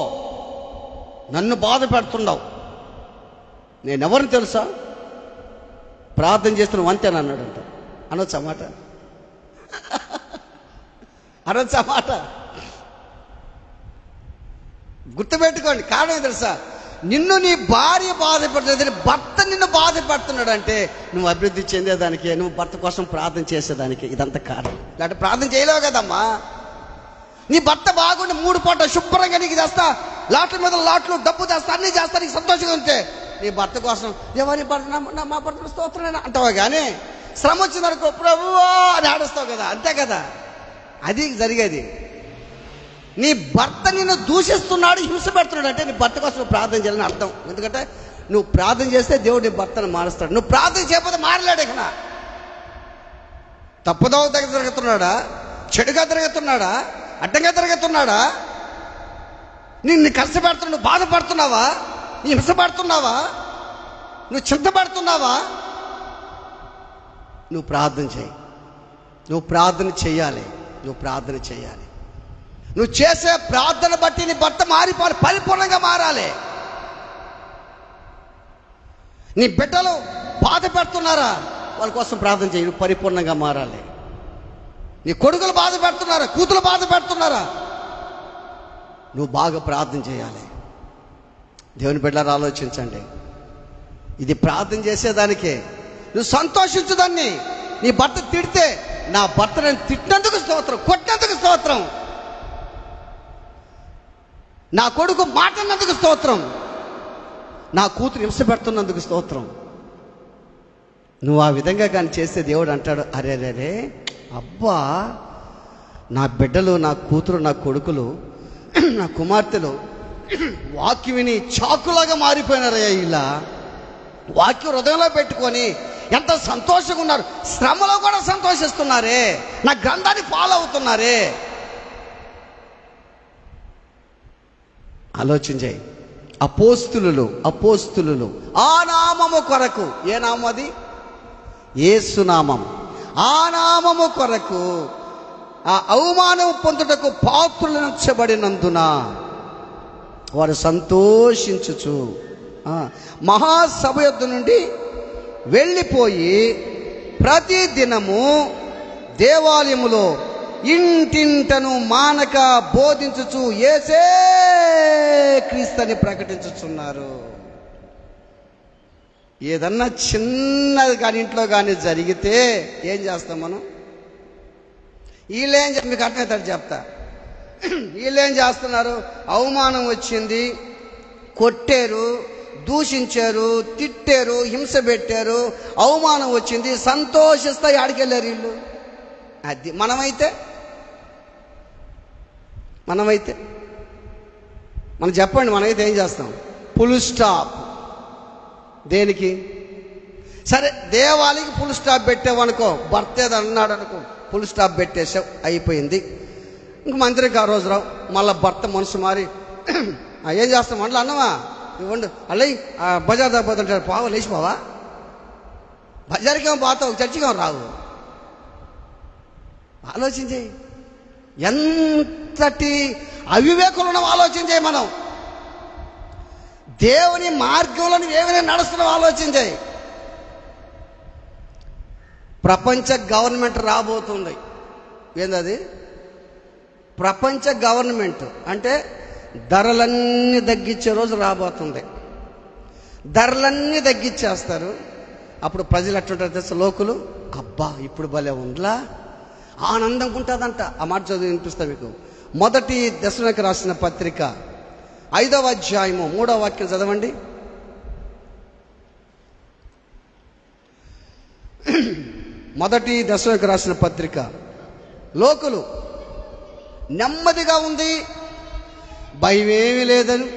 నన్ను బాధ పెడుతున్నావు, నేనెవరిని తెలుసా? ప్రార్థన చేస్తున్నావు అంతేనా అన్నాడంట. అనొచ్చా మాట? గుర్తుపెట్టుకోండి. కారణం ఏం తెలుసా? నిన్ను నీ భార్య బాధ పెట్టలేదని భర్త నిన్ను బాధ పెడుతున్నాడు అంటే నువ్వు అభివృద్ధి చెందేదానికి, నువ్వు భర్త కోసం ప్రార్థన చేసేదానికి ఇదంతా కారణం. లేకపోతే ప్రార్థన చేయలేవు కదమ్మా. నీ భర్త బాగుండి 3 పూట శుభ్రంగా నీకు చేస్తా, లాట్ల మీద లాట్లు, డబ్బు చేస్తా, అన్నీ చేస్తా, నీకు సంతోషంగా ఉంటే నీ భర్త కోసం ఎవరి భర్త మా భర్త స్తోత్రం అంటావా? కానీ శ్రమ వచ్చిందనుకో ప్రభువా అని ఆడుస్తావు కదా. అంతే కదా అది జరిగేది. నీ భర్త నిన్ను దూషిస్తున్నాడు, హింస పెడుతున్నాడు అంటే నీ భర్త కోసం ప్రార్థన చేయాలని అర్థం. ఎందుకంటే నువ్వు ప్రార్థన చేస్తే దేవుడు నీ భర్తను మారుస్తాడు. నువ్వు ప్రార్థన చేయకపోతే మారలేడు. ఇక తప్పుదో దగ్గర తిరుగుతున్నాడా, చెడుగా తిరుగుతున్నాడా, అడ్డంగా తిరుగుతున్నాడా, నిన్ను కష్టపెడుతున్నావు, బాధపడుతున్నావా, నీ హింస పడుతున్నావా, నువ్వు చింతపడుతున్నావా? నువ్వు ప్రార్థన చేయి. నువ్వు ప్రార్థన చేయాలి. నువ్వు చేసే ప్రార్థన బట్టి నీ భర్త మారిపోవాలి, పరిపూర్ణంగా మారాలి. నీ బిడ్డలు బాధ పెడుతున్నారా, వాళ్ళ కోసం ప్రార్థన చేయి, నువ్వు పరిపూర్ణంగా మారాలి. నీ కొడుకులు బాధ పెడుతున్నారా, కూతురు బాధ పెడుతున్నారా, నువ్వు బాగా ప్రార్థన చేయాలి. దేవుని బిడ్డలారా ఆలోచించండి, ఇది ప్రార్థన చేసేదానికే. నువ్వు సంతోషించుదాన్ని. నీ భర్త తిడితే, నా భర్త నేను తిట్టినందుకు స్తోత్రం, కొట్టినందుకు స్తోత్రం, నా కొడుకు మాట్లాడినందుకు స్తోత్రం, నా కూతురు హింస పెడుతున్నందుకు స్తోత్రం. నువ్వు ఆ విధంగా కానీ చేస్తే దేవుడు అంటాడు, అరే అబ్బా, నా బిడ్డలు, నా కూతురు, నా కొడుకులు, నా కుమార్తెలు వాక్యం విని చాకులాగా మారిపోయినారయ్యా. ఇలా వాక్యం హృదయంలో పెట్టుకొని ఎంత సంతోషంగా ఉన్నారు, శ్రమలో కూడా సంతోషిస్తున్నారే, నా గ్రంథాన్ని ఫాలో అవుతున్నారే. ఆలోచించాయి. అపోస్తులు ఆ నామము కొరకు, ఏ నామం అది? యేసు నామం. ఆ నామము కొరకు ఆ అవమానం పొందుటకు పాత్రులనించబడినందున వారు సంతోషించుచు మహాసభ యొద్ద నుండి వెళ్ళిపోయి ప్రతి దినము దేవాలయములో ఇంటింటను మానక బోధించుచు యేసే క్రీస్తుని ప్రకటించుచున్నారు. ఏదన్నా చిన్నది కానీ ఇంట్లో కానీ జరిగితే ఏం చేస్తాం మనం? వీళ్ళేం మీకు అర్థమవుతారు చెప్తా. వీళ్ళేం చేస్తున్నారు? అవమానం వచ్చింది, కొట్టారు, దూషించారు, తిట్టారు, హింస పెట్టారు, అవమానం వచ్చింది, సంతోషిస్తా ఆడికెళ్ళారు వీళ్ళు. అది మనమైతే మనం చెప్పండి, మనమైతే ఏం చేస్తాం? Full stop. దేనికి? సరే, దేవాలయకి ఫుల్ స్టాప్ పెట్టావనుకో, భర్త ఏదో అన్నాడు అనుకో, ఫుల్ స్టాప్ పెట్టేసావు, అయిపోయింది. ఇంక మందిరికి ఆ రోజు రావు. మళ్ళీ భర్త మనసు మారి ఏం చేస్తాం? అట్లా అన్నవా ఇవ్వండి, అల్లయి బజార్ దగ్గర పావు లేచిపోవా, బజార్కి ఏమో పోతావు, చర్చికి ఏమో రావు. ఆలోచించే, ఎంతటి అవివేకులు ఉన్నాం ఆలోచించే. మనం దేవుని మార్గంలో ఏమైనా నడుస్తున్నాం ఆలోచించే. ప్రపంచ గవర్నమెంట్ రాబోతుంది. ఏందది? ప్రపంచ గవర్నమెంట్ అంటే ధరలన్నీ తగ్గించే రోజు రాబోతుంది. ధరలన్నీ తగ్గించేస్తారు. అప్పుడు ప్రజలు ఎట్లుంటారు తెలుసా? లోకులు, అబ్బా ఇప్పుడు భలే ఉందిలా, ఆనందంగా ఉంటుందంట. ఆ మాట చదివి వినిపిస్తా మీకు. మొదటి దశలోకి రాసిన పత్రిక 5వ అధ్యాయము 3వ వాక్యం చదవండి. మొదటి దశలోకి రాసిన పత్రిక. లోకులు నెమ్మదిగా ఉంది, భయమేమీ లేదని.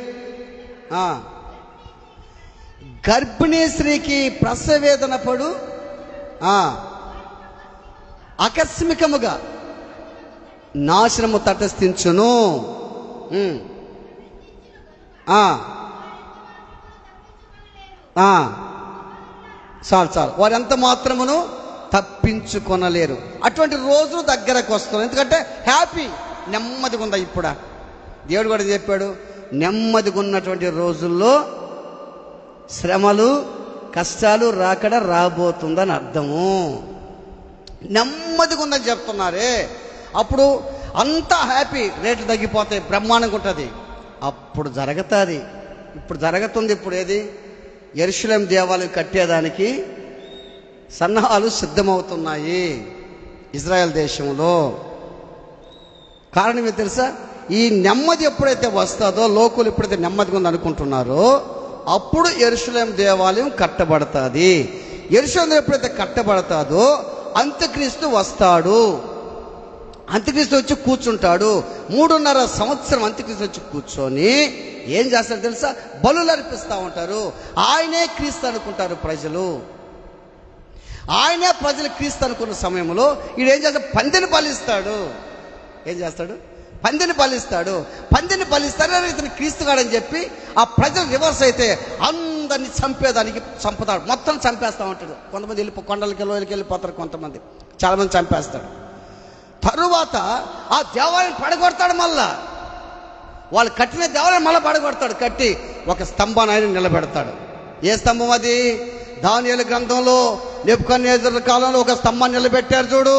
గర్భిణీ స్త్రీకి ప్రసవేదన పడు ఆకస్మికముగా నాశనము తటస్థించును. చాలు వారు ఎంత మాత్రమును తప్పించుకొనలేరు. అటువంటి రోజులు దగ్గరకు వస్తున్నాయి. ఎందుకంటే హ్యాపీ, నెమ్మదిగా ఉందా ఇప్పుడా? దేవుడు కూడా చెప్పాడు, నెమ్మదిగా ఉన్నటువంటి రోజుల్లో శ్రమలు కష్టాలు రాకడ రాబోతుందని అర్థము. నెమ్మదిగా ఉందని చెప్తున్నారే. అప్పుడు అంతా హ్యాపీ, రేట్లు తగ్గిపోతాయి, బ్రహ్మాండంగా ఉంటుంది. అప్పుడు జరుగుతుంది. ఇప్పుడు జరుగుతుంది. ఇప్పుడు ఏది? యెరూషలేము దేవాలయం కట్టేదానికి సన్నాహాలు సిద్ధమవుతున్నాయి ఇజ్రాయెల్ దేశంలో. కారణం ఏం తెలుసా? ఈ నెమ్మది ఎప్పుడైతే వస్తుందో, లోకులు ఎప్పుడైతే నెమ్మదిగా ఉంది అనుకుంటున్నారో, అప్పుడు యెరూషలేము దేవాలయం కట్టబడుతుంది. యెరూషలేము ఎప్పుడైతే కట్టబడతాదో అంత్యక్రీస్తు వస్తాడు. అంత్యక్రీస్తు వచ్చి కూర్చుంటాడు. 3.5 సంవత్సరం అంత్యక్రీస్తు వచ్చి కూర్చొని ఏం చేస్తాడు తెలుసా? బలులు అర్పిస్తూ ఉంటారు. ఆయనే క్రీస్తు అనుకుంటారు ప్రజలు. ఆయనే ప్రజలు క్రీస్తు అనుకున్న సమయంలో ఈయన ఏం చేస్తాడు? పందిని బలిస్తాడు. ఏం చేస్తాడు? పందిని బలిస్తాడు. పందిని బలిస్తాడు, ఇతను క్రీస్తుగాడని చెప్పి ఆ ప్రజలు రివర్స్ అయితే అందరినీ చంపేదానికి చంపుతాడు. మొత్తం చంపేస్తూ ఉంటాడు. కొంతమంది కొండలకి లోయలకి వెళ్ళిపోతారు, కొంతమంది చాలామంది చంపేస్తాడు. తరువాత ఆ దేవాలయం పడగొడతాడు. మళ్ళా వాళ్ళు కట్టిన దేవాలయం మళ్ళీ పడగొడతాడు. కట్టి ఒక స్తంభాన్ని ఆయన నిలబెడతాడు. ఏ స్తంభం అది? దానియేలు గ్రంథంలో నెబుకద్నెజరు కాలంలో ఒక స్తంభాన్ని నిలబెట్టారు చూడు.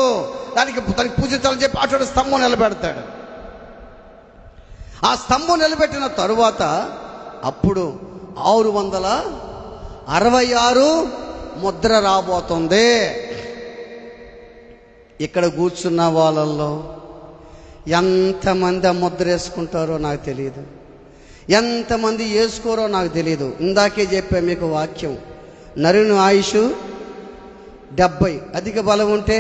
దానికి పూజించాలని చెప్పి అటువంటి స్తంభం నిలబెడతాడు. ఆ స్తంభం నిలబెట్టిన తరువాత అప్పుడు 666 ముద్ర రాబోతుంది. ఇక్కడ కూర్చున్న వాళ్ళల్లో ఎంతమంది ఆ ముద్ర వేసుకుంటారో నాకు తెలియదు, ఎంతమంది వేసుకోరో నాకు తెలియదు. ఇందాకే చెప్పా మీకు వాక్యం, నరుని ఆయుష్ 70, అధిక బలం ఉంటే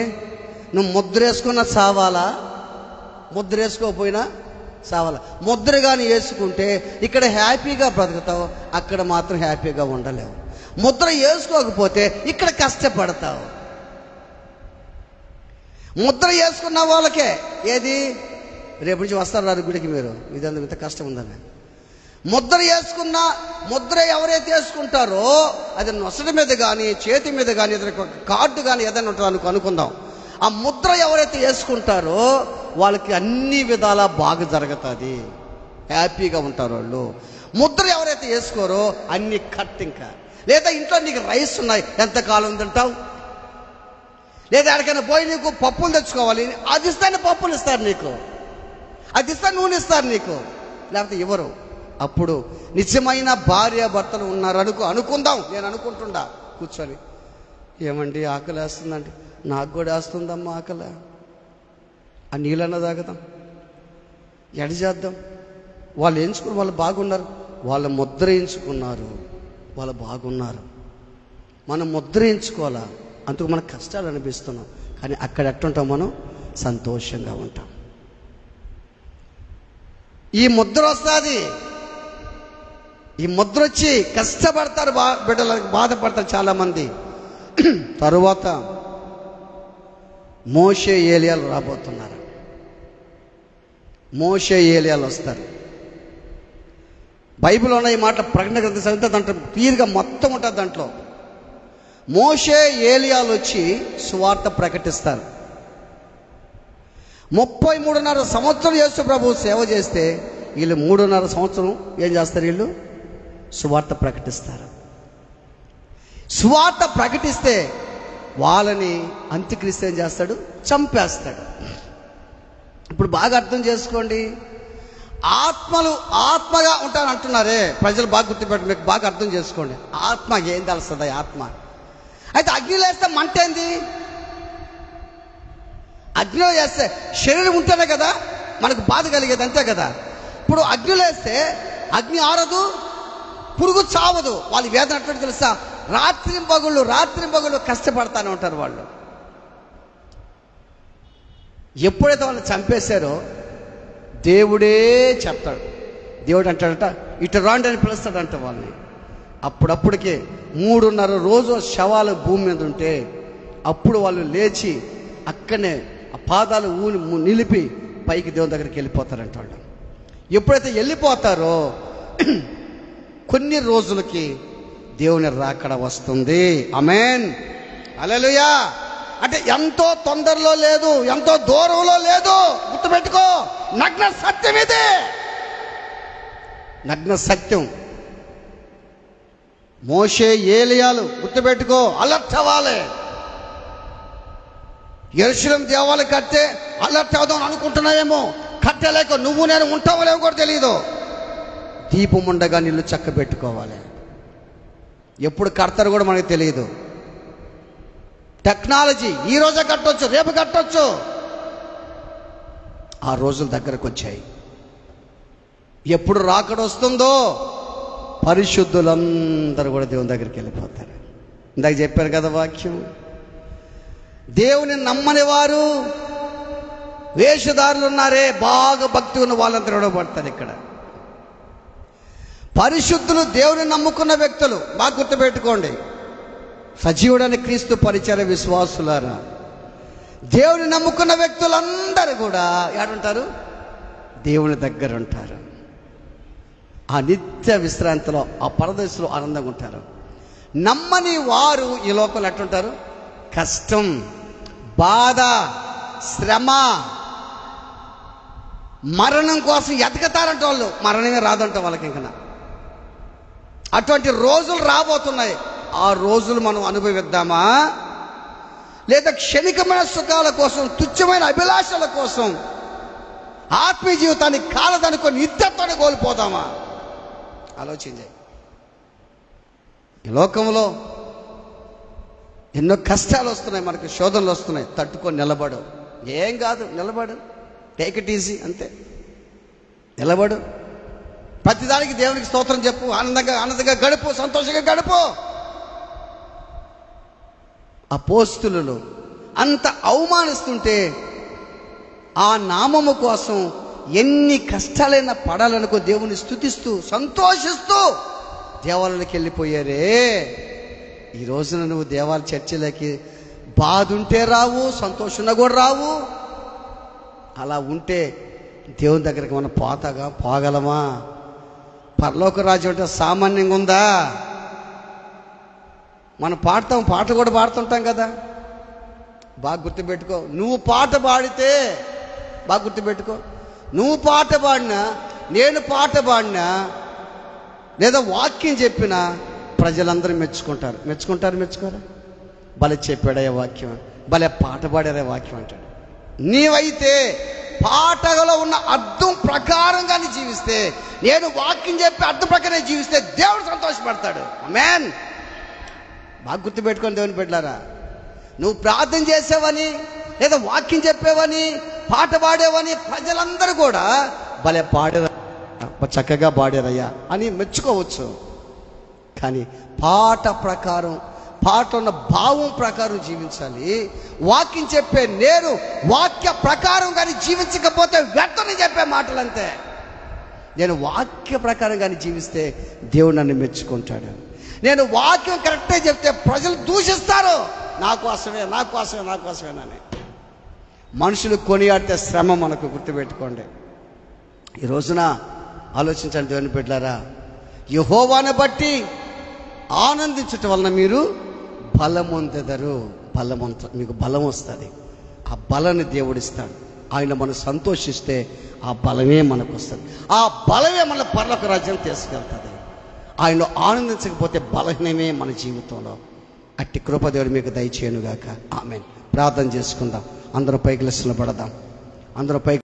నువ్వు ముద్ర వేసుకున్నా చావాలా, ముద్ర వేసుకోకపోయినా చావాలా. ముద్ర కానీ వేసుకుంటే ఇక్కడ హ్యాపీగా బ్రతుకుతావు, అక్కడ మాత్రం హ్యాపీగా ఉండలేవు. ముద్ర వేసుకోకపోతే ఇక్కడ కష్టపడతావు. ముద్ర వేసుకున్న వాళ్ళకే ఏది? రేపు నుంచి వస్తారు రారు గుడికి మీరు, ఇదంతా ఇంత కష్టం ఉందని. ముద్ర వేసుకున్న ముద్ర ఎవరైతే వేసుకుంటారో అది నొసటి మీద కానీ చేతి మీద కానీ ఏదైనా కార్డు కానీ ఏదైనా ఉంటుంది అనుకుందాం. ఆ ముద్ర ఎవరైతే వేసుకుంటారో వాళ్ళకి అన్ని విధాలా బాగా జరుగుతుంది, హ్యాపీగా ఉంటారు వాళ్ళు. ముద్ర ఎవరైతే వేసుకోరో అన్ని కట్. ఇంకా లేదా ఇంట్లో నీకు రైస్ ఉన్నాయి, ఎంతకాలం తింటావు? లేదా ఎక్కడికైనా పోయి నీకు పప్పులు తెచ్చుకోవాలి, అది ఇస్తానే పప్పులు ఇస్తారు నీకు, అది ఇస్తే నూనె ఇస్తారు నీకు, లేకపోతే ఇవ్వరు. అప్పుడు నిజమైన భార్య భర్తలు ఉన్నారు అనుకుందాం. నేను అనుకుంటుండా కూర్చొని, ఏమండి ఆకలి వేస్తుందండి, నాకు కూడా వేస్తుందమ్మా ఆకలి, ఆ నీళ్ళన్నా తాగుదాం, ఎడ చేద్దాం. వాళ్ళు ఎంచుకుని వాళ్ళు బాగున్నారు, వాళ్ళ ముద్ర ఎంచుకున్నారు, వాళ్ళు బాగున్నారు. మనం ముద్ర ఎంచుకోవాలా, అందుకు మనకు కష్టాలు అనిపిస్తున్నాం. కానీ అక్కడ ఎట్టుంటాం? మనం సంతోషంగా ఉంటాం. ఈ ముద్ర వస్తుంది, ఈ ముద్ర వచ్చి కష్టపడతారు, బిడ్డలకు బాధపడతారు చాలామంది. తరువాత మోషే ఏలియాలు రాబోతున్నారు. మోషే ఏలియాలు వస్తారు. బైబిల్లో ఉన్న ఈ మాట ప్రకటన గ్రంథం చదివితే దాంట్లో క్లియర్గా మొత్తం ఉంటుంది. దాంట్లో మోషే ఏలియాలు వచ్చి సువార్త ప్రకటిస్తారు. 33.5 సంవత్సరం యేసు ప్రభు సేవ చేస్తే వీళ్ళు 3.5 సంవత్సరం ఏం చేస్తారు? వీళ్ళు సువార్త ప్రకటిస్తారు. సువార్త ప్రకటిస్తే వాళ్ళని అంత్యక్రీస్తు ఏం చేస్తాడు? చంపేస్తాడు. ఇప్పుడు బాగా అర్థం చేసుకోండి, ఆత్మగా ఉంటాను అంటున్నారే ప్రజలు. బాగా గుర్తుపెట్టి మీకు బాగా అర్థం చేసుకోండి. ఆత్మ ఏం తెలుస్తుంది? ఆత్మ అయితే అగ్నిలో వేస్తే మంట ఏంది? అగ్నిలో వేస్తే శరీరం ఉంటేనే కదా మనకు బాధ కలిగేది, అంతే కదా. ఇప్పుడు అగ్నిలో వేస్తే అగ్ని ఆరదు, పురుగు చావదు. వాళ్ళు వేదన అటువంటి తెలుసా? రాత్రింబగళ్ళు కష్టపడతానే ఉంటారు వాళ్ళు. ఎప్పుడైతే వాళ్ళని చంపేశారో దేవుడే చెప్తాడు. దేవుడు అంటాడట, ఇటు రాండి అని పిలుస్తాడంట వాళ్ళని. అప్పుడప్పటికే 3:30 రోజు శవాలు భూమి మీద ఉంటే అప్పుడు వాళ్ళు లేచి అక్కడనే ఆ పాదాలు నిలిపి పైకి దేవుని దగ్గరికి వెళ్ళిపోతారంట వాళ్ళు. ఎప్పుడైతే వెళ్ళిపోతారో కొన్ని రోజులకి దేవుని రాకడ వస్తుంది. ఆమేన్, హల్లెలూయా. అంటే ఎంతో తొందరలో లేదు, ఎంతో దూరంలో లేదు. గుర్తుపెట్టుకో, నగ్న సత్యం ఇది, నగ్న సత్యం. మోషే ఏలియాలు గుర్తుపెట్టుకో, అలర్ట్ అవ్వాలి. యెరూషలేము దేవాలయం కడితే అలర్ట్ అవుదాం అనుకుంటున్నావేమో, కట్టలేక నువ్వు నేను ఉంటావో లేవో కూడా తెలియదు. దీపం ఉండగా నీళ్ళు చక్క పెట్టుకోవాలి. ఎప్పుడు కడతారు కూడా మనకు తెలియదు. టెక్నాలజీ ఈ రోజే కట్టొచ్చు, రేపు కట్టొచ్చు. ఆ రోజుల దగ్గరకు వచ్చాయి. ఎప్పుడు రాకడ వస్తుందో పరిశుద్ధులందరూ కూడా దేవుని దగ్గరికి వెళ్ళిపోతారు. ఇందాక చెప్పారు కదా వాక్యం, దేవుని నమ్మని వారు వేషధారులు ఉన్నారే, బాగా భక్తి ఉన్న వాళ్ళందరూ కూడా పడతారు ఇక్కడ. పరిశుద్ధులు దేవుని నమ్ముకున్న వ్యక్తులు, బాగా గుర్తుపెట్టుకోండి. సజీవుడని క్రీస్తు పరిచయ విశ్వాసులారా, దేవుని నమ్ముకున్న వ్యక్తులందరూ కూడా ఏడుంటారు? దేవుని దగ్గర ఉంటారు. ఆ నిత్య విశ్రాంతిలో, ఆ పరదేశంలో ఆనందంగా ఉంటారు. నమ్మని వారు ఈ లోకంలో ఎట్టుంటారు? కష్టం, బాధ, శ్రమ, మరణం కోసం ఎతకతారంట వాళ్ళు. మరణమే రాదంట వాళ్ళకి. ఇంకా అటువంటి రోజులు రాబోతున్నాయి. ఆ రోజులు మనం అనుభవిద్దామా, లేదా క్షణికమైన సుఖాల కోసం, తుచ్చమైన అభిలాషల కోసం ఆత్మీయ జీవితాన్ని కాలదనుకొని నిత్యత్వాన్ని కోల్పోదామా? ఆలోచించే. ఈ లోకంలో ఎన్నో కష్టాలు వస్తున్నాయి, మనకు శోధనలు వస్తున్నాయి. తట్టుకొని నిలబడు, ఏం కాదు, నిలబడు, టేక్ ఇట్ ఈజీ, అంతే. నిలబడు, ప్రతిదానికి దేవునికి స్తోత్రం చెప్పు, ఆనందంగా గడుపు, సంతోషంగా గడుపు. అపోస్తులు అంత అవమానిస్తుంటే ఆ నామము కోసం ఎన్ని కష్టాలైనా పడాలనుకో దేవుని స్తుతిస్తూ సంతోషిస్తూ దేవాలయానికి వెళ్ళిపోయారే. ఈ రోజున నువ్వు దేవాలయ చర్చిలకి బాధ ఉంటే రావు, సంతోషంగా కూడా రావు. అలా ఉంటే దేవుని దగ్గరికి మనం పోగలమా? పరలోక రాజ్యం అంటే సామాన్యంగా ఉందా? మనం పాటలు కూడా పాడుతుంటాం కదా. బాగా గుర్తుపెట్టుకో, నువ్వు పాట పాడితే, బాగా గుర్తుపెట్టుకో, నువ్వు పాట పాడినా, నేను పాట పాడినా, లేదా వాక్యం చెప్పినా ప్రజలందరూ మెచ్చుకోరా? భలే చెప్పాడయ్యా వాక్యం, భలే పాట పాడారే వాక్యం అంటాడు. నీవైతే పాటలో ఉన్న అర్థం ప్రకారంగా జీవిస్తే, నేను వాక్యం చెప్పి అర్థం ప్రకారం జీవిస్తే దేవుడు సంతోషపడతాడు. ఆమేన్. బాగా గుర్తుపెట్టుకొని దేవుని బిడ్డలారా, నువ్వు ప్రార్థన చేసావని, లేదా వాక్యం చెప్పేవని, పాట పాడేవని ప్రజలందరూ కూడా భలే పాడారు, చక్కగా పాడారయ్యా అని మెచ్చుకోవచ్చు. కానీ పాట ప్రకారం, పాట ఉన్న భావం ప్రకారం జీవించాలి. వాక్యం చెప్పే నేను వాక్య ప్రకారం కానీ జీవించకపోతే వ్యర్థని చెప్పే మాటలంతే. నేను వాక్య ప్రకారం కానీ జీవిస్తే దేవుడు నన్ను మెచ్చుకుంటాడు. నేను వాక్యం కరెక్టే చెప్తే ప్రజలు దూషిస్తారు, నా కోసమేనని. మనుషులు కొనియాడితే శ్రమ మనకు. గుర్తుపెట్టుకోండి. ఈ రోజున ఆలోచించండి దేవుని బిడ్డలారా, యెహోవాను బట్టి ఆనందించటం వలన మీరు బలమొందెదరు. మీకు బలం వస్తుంది. ఆ బలాన్ని దేవుడిస్తాడు. ఆయన మనం సంతోషిస్తే ఆ బలమే మనకు వస్తుంది. ఆ బలమే మన పరలోక రాజ్యం తీసుకెళ్తుంది. ఆయనలో ఆనందించకపోతే బలహీనమే మన జీవితంలో. అట్టి కృపదేవుడు మీకు దయచేయనుగాక. ఆమేన్. ప్రార్థన చేసుకుందాం. అందరూ పైకి నిలబడదాం. అందరూ పైకి